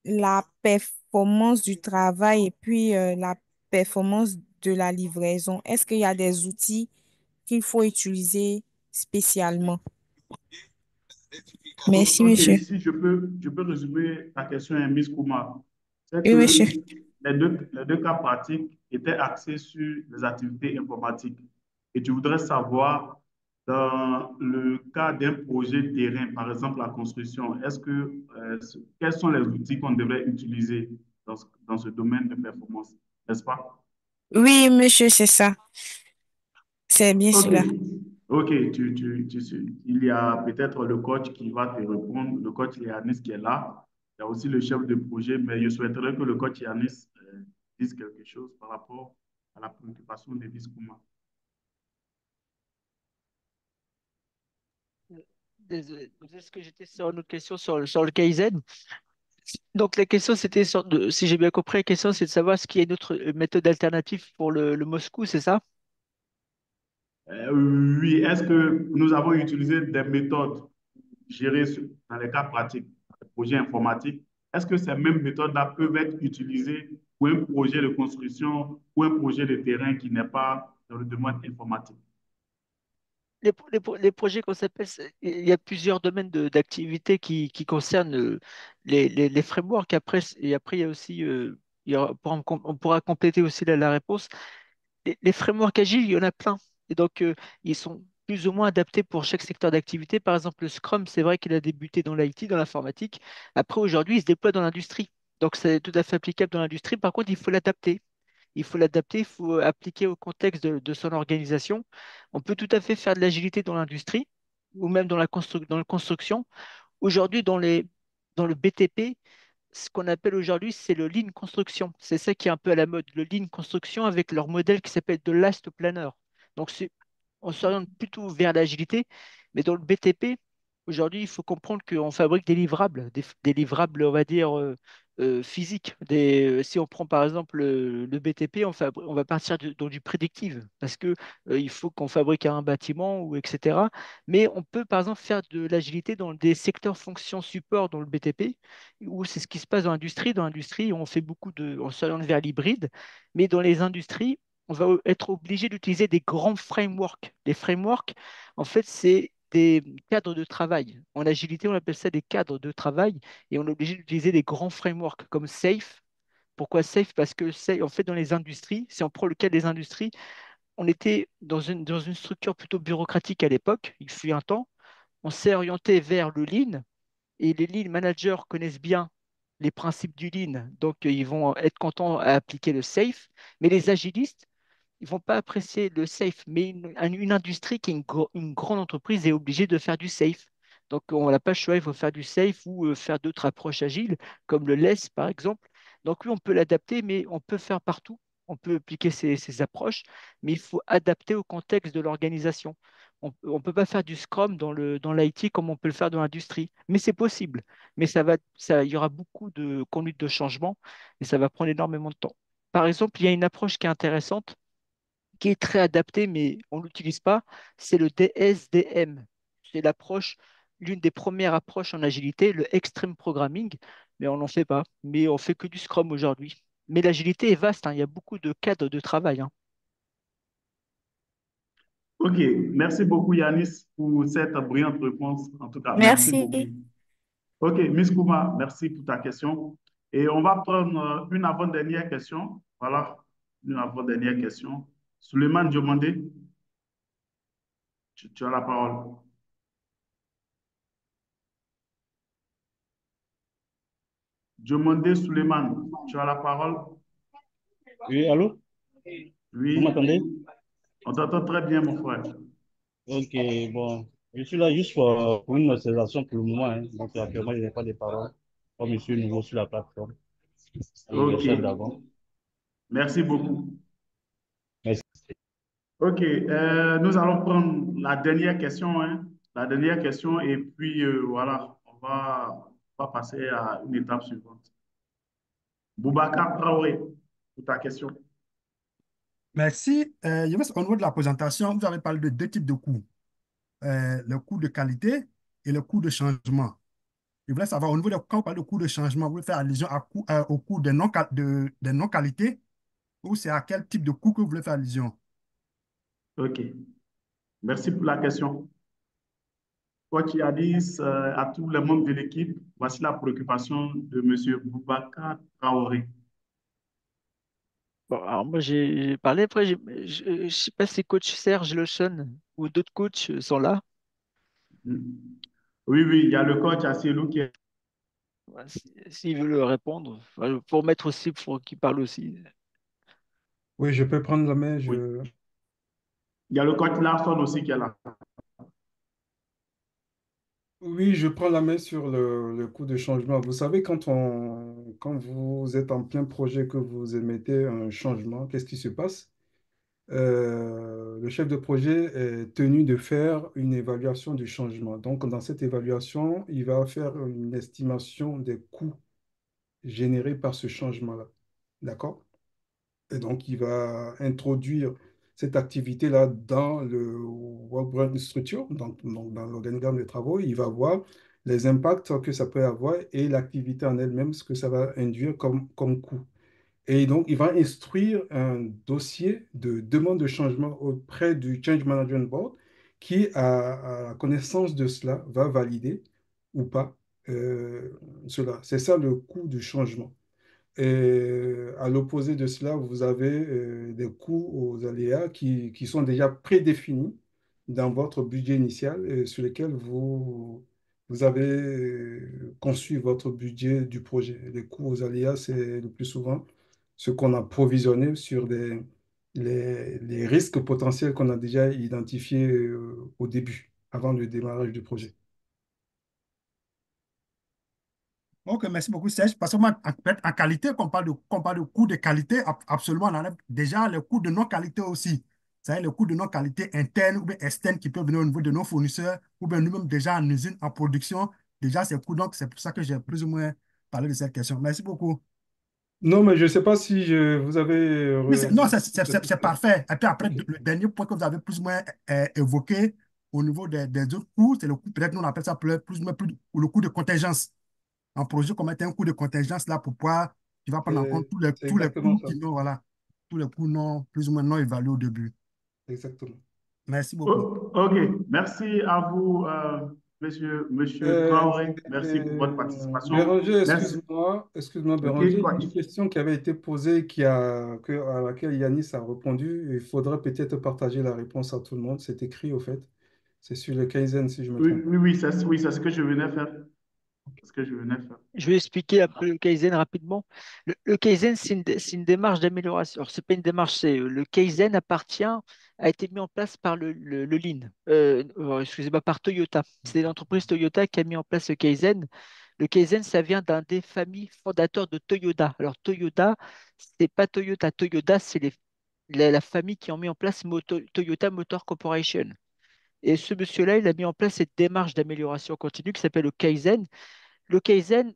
la performance du travail et puis la performance de la livraison. Est-ce qu'il y a des outils qu'il faut utiliser spécialement? Merci, OK, monsieur. si je peux résumer ta question, Miss Kouma. C'est Oui, que monsieur. les deux cas pratiques étaient axés sur les activités informatiques. Et tu voudrais savoir, dans le cas d'un projet terrain, par exemple la construction, quels sont les outils qu'on devrait utiliser dans ce domaine de performance, n'est-ce pas? Oui, monsieur, c'est ça. C'est bien OK. cela. OK, il y a peut-être le coach qui va te répondre, le coach Yanis qui est là. Il y a aussi le chef de projet, mais je souhaiterais que le coach Yanis dise quelque chose par rapport à la préoccupation de Biscouma. Désolé, est-ce que j'étais sur une autre question sur le KIZ? Donc, la question, c'était, si j'ai bien compris, la question, c'est de savoir ce qu'il y a une autre méthode alternative pour le Moscou, c'est ça? Oui, est-ce que nous avons utilisé des méthodes gérées dans les cas pratiques, des projets informatiques? Est-ce que ces mêmes méthodes-là peuvent être utilisées pour un projet de construction ou un projet de terrain qui n'est pas dans le domaine informatique? Les projets qu'on s'appelle, il y a plusieurs domaines d'activité qui concernent les frameworks. Après, et après, il y a aussi, on pourra compléter aussi la réponse. Les frameworks agiles, il y en a plein. Et donc, ils sont plus ou moins adaptés pour chaque secteur d'activité. Par exemple, le Scrum, c'est vrai qu'il a débuté dans l'IT, dans l'informatique. Après, aujourd'hui, il se déploie dans l'industrie. Donc, c'est tout à fait applicable dans l'industrie. Par contre, il faut l'adapter. Il faut l'adapter, il faut appliquer au contexte de son organisation. On peut tout à fait faire de l'agilité dans l'industrie ou même dans la construction. Aujourd'hui, dans le BTP, ce qu'on appelle aujourd'hui, c'est le Lean Construction. C'est ça qui est un peu à la mode, le Lean Construction avec leur modèle qui s'appelle de Last Planner. Donc, on s'oriente plutôt vers l'agilité, mais dans le BTP, aujourd'hui, il faut comprendre qu'on fabrique des livrables, des livrables, on va dire, physiques. Si on prend par exemple le BTP, on va partir dans du prédictive, parce que il faut qu'on fabrique un bâtiment, ou etc. Mais on peut par exemple faire de l'agilité dans des secteurs fonctions support dans le BTP, où c'est ce qui se passe dans l'industrie. Dans l'industrie, on s'oriente vers l'hybride, mais dans les industries, on va être obligé d'utiliser des grands frameworks. Les frameworks, en fait, c'est des cadres de travail. En agilité, on appelle ça des cadres de travail et on est obligé d'utiliser des grands frameworks comme SAFe. Pourquoi SAFe? Parce que en fait, dans les industries, si on prend le cas des industries, on était dans une structure plutôt bureaucratique à l'époque, il fut un temps. On s'est orienté vers le Lean et les Lean managers connaissent bien les principes du Lean, donc ils vont être contents à appliquer le SAFe. Mais les agilistes, ils vont pas apprécier le safe, mais une industrie qui est une grande entreprise est obligée de faire du safe. Donc, on n'a pas le choix, il faut faire du safe ou faire d'autres approches agiles, comme le less, par exemple. Donc, oui, on peut l'adapter, mais on peut faire partout. On peut appliquer ces approches, mais il faut adapter au contexte de l'organisation. On ne peut pas faire du Scrum dans l'IT comme on peut le faire dans l'industrie, mais c'est possible. Mais il y aura beaucoup de conduite de changement et ça va prendre énormément de temps. Par exemple, il y a une approche qui est intéressante qui est très adapté, mais on ne l'utilise pas, c'est le DSDM. C'est l'une des premières approches en agilité, le Extreme Programming, mais on n'en fait pas. Mais on fait que du Scrum aujourd'hui. Mais l'agilité est vaste, hein, il y a beaucoup de cadres de travail, hein. OK, merci beaucoup Yanis pour cette brillante réponse. En tout cas, merci Merci. beaucoup. OK, Miss Kouma, merci pour ta question. Et on va prendre une avant-dernière question. Voilà, une avant-dernière question. Suleiman Diomandé, tu as la parole. Diomandé Suleiman, tu as la parole. Oui, allô? Vous Oui, m'entendez? on t'entend très bien, mon frère. Ok, bon. Je suis là juste pour une observation pour le moment, hein. Donc, actuellement, je n'ai pas de parole. Comme je suis nouveau sur la plateforme. OK, Anniversaire d'avant. merci beaucoup. Merci. OK, nous allons prendre la dernière question, hein, la dernière question, et puis voilà, on va passer à une étape suivante. Boubacar Traoré, pour ta question. Merci. Au niveau de la présentation, vous avez parlé de deux types de coûts, le coût de qualité et le coût de changement. Je voulais savoir, au niveau de quand on parle de coût de changement, vous voulez faire allusion au coût de non-qualité ou c'est à quel type de coût que vous voulez faire allusion? OK, merci pour la question. Coach Yanis, à tous les membres de l'équipe, voici la préoccupation de M. Boubacar Traoré. Bon, alors moi, j'ai parlé, après, je ne sais pas si coach Serge Lechon ou d'autres coachs sont là. Oui, oui, il y a le coach Asselineau qui est. Ouais, s'il veut répondre, enfin, pour mettre aussi, pour qu'il parle aussi. Oui, je peux prendre la main. Oui. Il y a le coach Larson aussi qui est là. Oui, je prends la main sur le coût de changement. Vous savez, quand vous êtes en plein projet, que vous émettez un changement, qu'est-ce qui se passe? Le chef de projet est tenu de faire une évaluation du changement. Donc, dans cette évaluation, il va faire une estimation des coûts générés par ce changement-là. D'accord? Et donc, il va introduire cette activité-là dans le Work Plan Structure, donc dans l'organigramme des travaux. Il va voir les impacts que ça peut avoir et l'activité en elle-même, ce que ça va induire comme coût. Et donc, il va instruire un dossier de demande de changement auprès du Change Management Board qui, à connaissance de cela, va valider ou pas cela. C'est ça le coût du changement. Et à l'opposé de cela, vous avez des coûts aux aléas qui sont déjà prédéfinis dans votre budget initial sur lesquels vous avez conçu votre budget du projet. Les coûts aux aléas, c'est le plus souvent ce qu'on a provisionné sur les risques potentiels qu'on a déjà identifiés au début, avant le démarrage du projet. Ok, merci beaucoup, Serge. Parce que moi, en qualité, quand on parle de coût de qualité, absolument, on enlève déjà le coût de non-qualité aussi. C'est-à-dire le coût de non-qualité interne ou bien externe qui peut venir au niveau de nos fournisseurs ou bien nous-mêmes déjà en usine, en production. Déjà, c'est coût. Donc, c'est pour ça que j'ai plus ou moins parlé de cette question. Merci beaucoup. Non, mais je ne sais pas si vous avez Oui, non, cette c'est parfait. Et puis après, Ok. le dernier point que vous avez plus ou moins évoqué au niveau des autres coûts, c'est le coût, peut-être nous on appelle ça plus ou moins ou le coût de contingence. En projet, qu'on mette un coût de contingence là pour pouvoir, tu vas prendre en compte C'est tous les exactement coûts ça. qui n'ont, voilà, tous les coûts non, plus ou moins non évalués au début. Exactement. Merci beaucoup. OK. Merci à vous, monsieur Traoré. Merci pour votre participation. Béranger, Merci. excuse-moi, OK, Béranger, il y a coach. une question qui avait été posée à laquelle Yanis a répondu. Il faudrait peut-être partager la réponse à tout le monde. C'est écrit, au fait. C'est sur le Kaizen, si je me Oui, trompe pas. oui, oui, c'est ce que je venais faire. C'est ce que je venais faire. Je vais expliquer un peu le Kaizen rapidement. Le Kaizen, c'est une démarche d'amélioration. Alors, c'est pas une démarche, le Kaizen a été mis en place par le Lean, excusez-moi, par Toyota. C'est l'entreprise Toyota qui a mis en place le Kaizen. Le Kaizen, ça vient d'un des familles fondateurs de Toyota. Alors, Toyota, c'est pas Toyota. Toyota, c'est la famille qui ont mis en place Toyota Motor Corporation. Et ce monsieur-là, il a mis en place cette démarche d'amélioration continue qui s'appelle le Kaizen. Le Kaizen,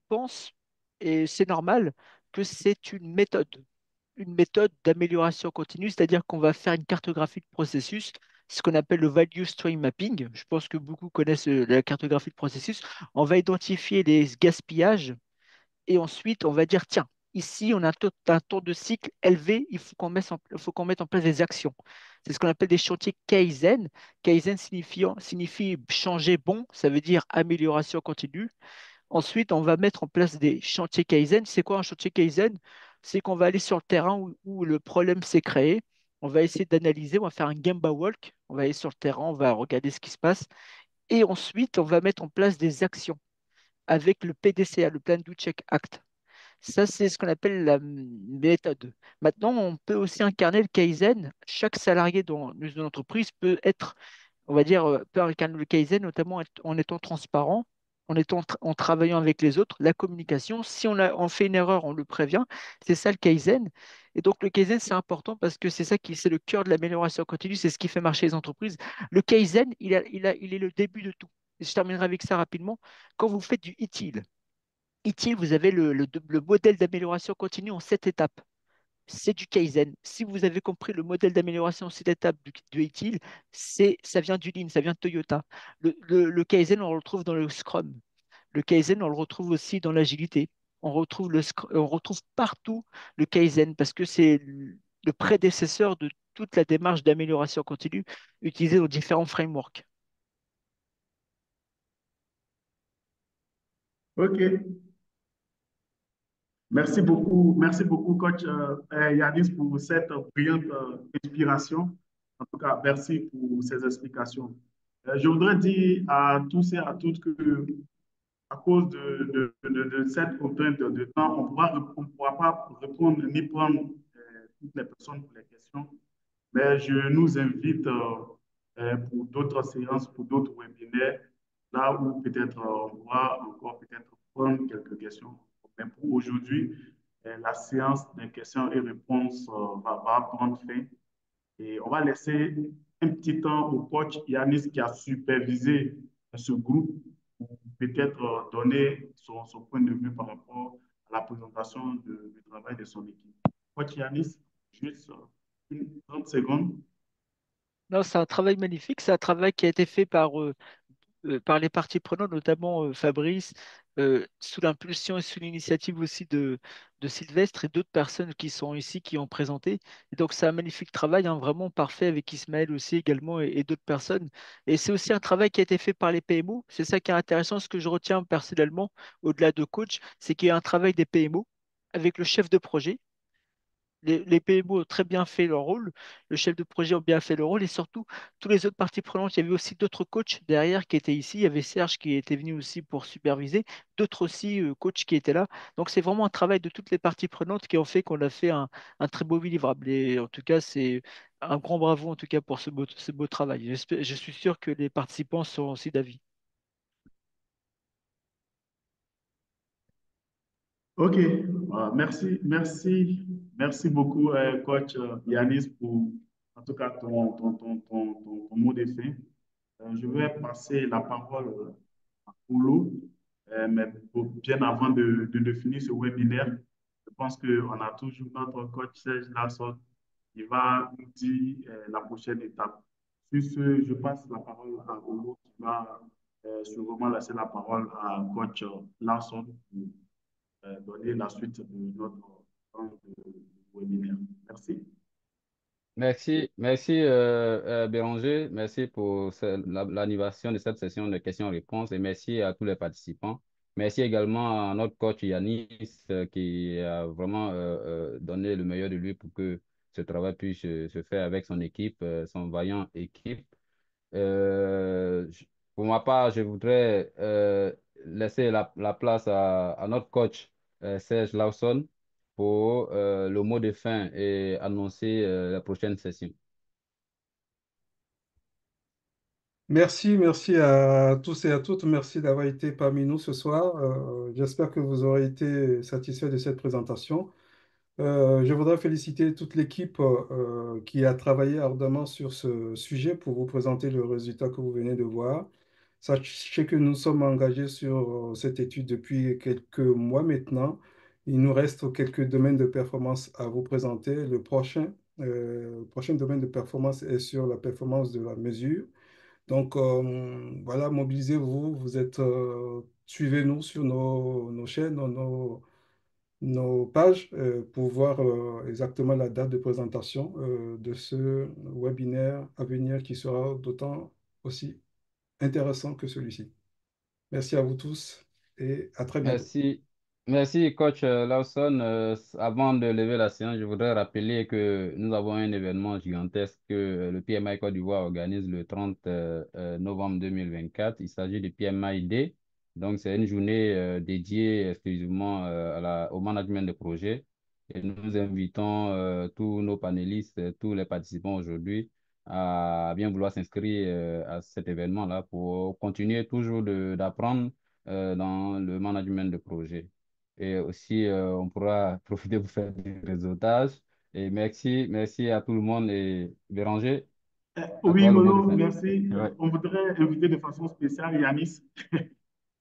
pense, et c'est normal, que c'est une méthode d'amélioration continue, c'est-à-dire qu'on va faire une cartographie de processus, ce qu'on appelle le value stream mapping. Je pense que beaucoup connaissent la cartographie de processus. On va identifier les gaspillages et ensuite on va dire, tiens, ici on a un temps de cycle élevé, il faut qu'on mette en place des actions. C'est ce qu'on appelle des chantiers Kaizen. Kaizen signifie changer bon, ça veut dire amélioration continue. Ensuite, on va mettre en place des chantiers Kaizen. C'est quoi un chantier Kaizen? C'est qu'on va aller sur le terrain où le problème s'est créé. On va essayer d'analyser, on va faire un Gemba Walk. On va aller sur le terrain, on va regarder ce qui se passe. Et ensuite, on va mettre en place des actions avec le PDCA, le Plan Do Check Act. Ça, c'est ce qu'on appelle la méthode. Maintenant, on peut aussi incarner le Kaizen. Chaque salarié dans une entreprise peut être, on va dire, peut incarner le Kaizen, notamment en étant transparent, en travaillant avec les autres, la communication. Si on fait une erreur, on le prévient. C'est ça le Kaizen. Et donc, le Kaizen, c'est important parce que c'est le cœur de l'amélioration continue, c'est ce qui fait marcher les entreprises. Le Kaizen, il est le début de tout. Je terminerai avec ça rapidement. Quand vous faites du ITIL, ITIL, vous avez le modèle d'amélioration continue en 7 étapes. C'est du Kaizen. Si vous avez compris le modèle d'amélioration en 7 étapes du ITIL, ça vient du Lean, ça vient de Toyota. Le Kaizen, on le retrouve dans le Scrum. Le Kaizen, on le retrouve aussi dans l'agilité. On retrouve partout le Kaizen parce que c'est le prédécesseur de toute la démarche d'amélioration continue utilisée dans différents frameworks. OK. Merci beaucoup, coach Yanis, pour cette brillante inspiration. En tout cas, merci pour ces explications. Je voudrais dire à tous et à toutes que, à cause de cette contrainte de temps, on ne pourra pas répondre ni prendre toutes les personnes pour les questions. Mais je nous invite pour d'autres séances, pour d'autres webinaires, là où peut-être on pourra encore peut-être prendre quelques questions. Mais pour aujourd'hui, la séance de questions et réponses va prendre fin. Et on va laisser un petit temps au coach Yanis qui a supervisé ce groupe pour peut-être donner son point de vue par rapport à la présentation du travail de son équipe. Coach Yanis, juste 30 secondes. Non, c'est un travail magnifique. C'est un travail qui a été fait par les parties prenantes, notamment Fabrice, sous l'impulsion et sous l'initiative aussi de Sylvestre et d'autres personnes qui sont ici, qui ont présenté. Et donc, c'est un magnifique travail, hein, vraiment parfait avec Ismaël aussi également et d'autres personnes. Et c'est aussi un travail qui a été fait par les PMO. C'est ça qui est intéressant, ce que je retiens personnellement, au-delà de coach, c'est qu'il y a un travail des PMO avec le chef de projet. Les PMO ont très bien fait leur rôle, le chef de projet a bien fait le rôle et surtout, tous les autres parties prenantes. Il y avait aussi d'autres coachs derrière qui étaient ici. Il y avait Serge qui était venu aussi pour superviser, d'autres aussi coachs qui étaient là. Donc, c'est vraiment un travail de toutes les parties prenantes qui ont fait qu'on a fait un très beau livrable. Et en tout cas, c'est un grand bravo en tout cas pour ce beau travail. Je suis sûr que les participants sont aussi d'avis. OK. Merci beaucoup, coach Yanis, pour en tout cas ton mot de fin. Je vais passer la parole à Paulo, mais bien avant de finir ce webinaire, je pense qu'on a toujours notre coach Serge Lasson qui va nous dire la prochaine étape. Sur ce, je passe la parole à Paulo qui va sûrement laisser la parole à coach Lasson pour donner la suite de notre webinaire. Merci. Merci Béranger, merci pour l'animation de cette session de questions-réponses et merci à tous les participants. Merci également à notre coach Yanis qui a vraiment donné le meilleur de lui pour que ce travail puisse se faire avec son équipe, son vaillant équipe. Pour ma part, je voudrais laisser la place à notre coach Serge Lawson pour le mot de fin et annoncer la prochaine session. Merci à tous et à toutes. Merci d'avoir été parmi nous ce soir. J'espère que vous aurez été satisfaits de cette présentation. Je voudrais féliciter toute l'équipe qui a travaillé ardemment sur ce sujet pour vous présenter le résultat que vous venez de voir. Sachez que nous sommes engagés sur cette étude depuis quelques mois maintenant. Il nous reste quelques domaines de performance à vous présenter. Le prochain domaine de performance est sur la performance de la mesure. Donc, voilà, mobilisez-vous, suivez-nous sur nos chaînes, nos pages pour voir exactement la date de présentation de ce webinaire à venir qui sera d'autant aussi intéressant que celui-ci. Merci à vous tous et à très bientôt. Merci, coach Lawson. Avant de lever la séance, je voudrais rappeler que nous avons un événement gigantesque que le PMI Côte d'Ivoire organise le 30 novembre 2024. Il s'agit du PMI Day. Donc, c'est une journée dédiée exclusivement au management de projet. Et nous invitons tous nos panélistes, tous les participants aujourd'hui à bien vouloir s'inscrire à cet événement-là pour continuer toujours d'apprendre dans le management de projet. Et aussi, on pourra profiter pour faire des réseautages. Et merci à tout le monde. Et Béranger, à Oui, toi le mot de Molo, fin. merci. Ouais. On voudrait inviter de façon spéciale Yanis,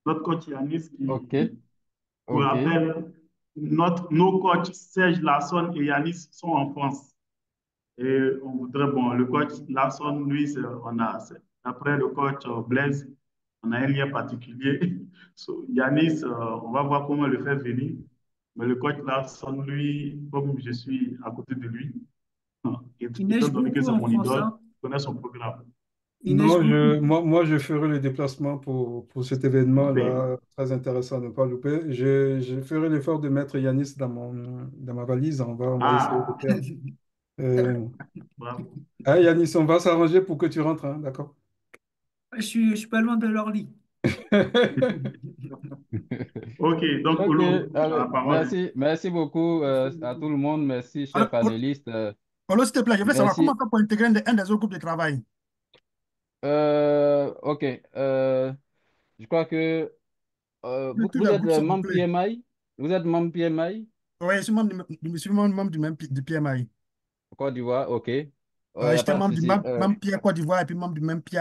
notre coach Yanis, OK, pour OK. rappel, nos coachs Serge Lasson et Yanis sont en France. Et on voudrait, bon, le coach Lasson, lui, après le coach Blaise, on a un lien particulier. Yanis, on va voir comment le faire venir. Mais le coach Lasson, lui, comme je suis à côté de lui, et Il étant neige donné que beaucoup c'est en mon France, idole, hein? je connais son programme. Il neige Non, beaucoup. moi, je ferai le déplacement pour cet Super. événement-là, très intéressant à ne pas louper. Je ferai l'effort de mettre Yanis dans ma valise. On va essayer de Ah, faire. bravo. Ah, Yanis, on va s'arranger pour que tu rentres, hein, d'accord? Je suis pas loin de leur lit. OK, donc, OK, Olo, la allez, parole. merci beaucoup à tout le monde. Merci, chers Alors, panélistes. Paulo, s'il te plaît, je veux savoir comment Merci. faire pour intégrer un des autres groupes de travail. OK. Je crois que Tous vous les êtes groupes sont membre bouclés. PMI? Vous êtes membre PMI Oui, je suis membre du PMI. Côte d'Ivoire? OK. Il n'y a J'étais pas de membre du souci. même Pierre Côte d'Ivoire et puis membre du même Pierre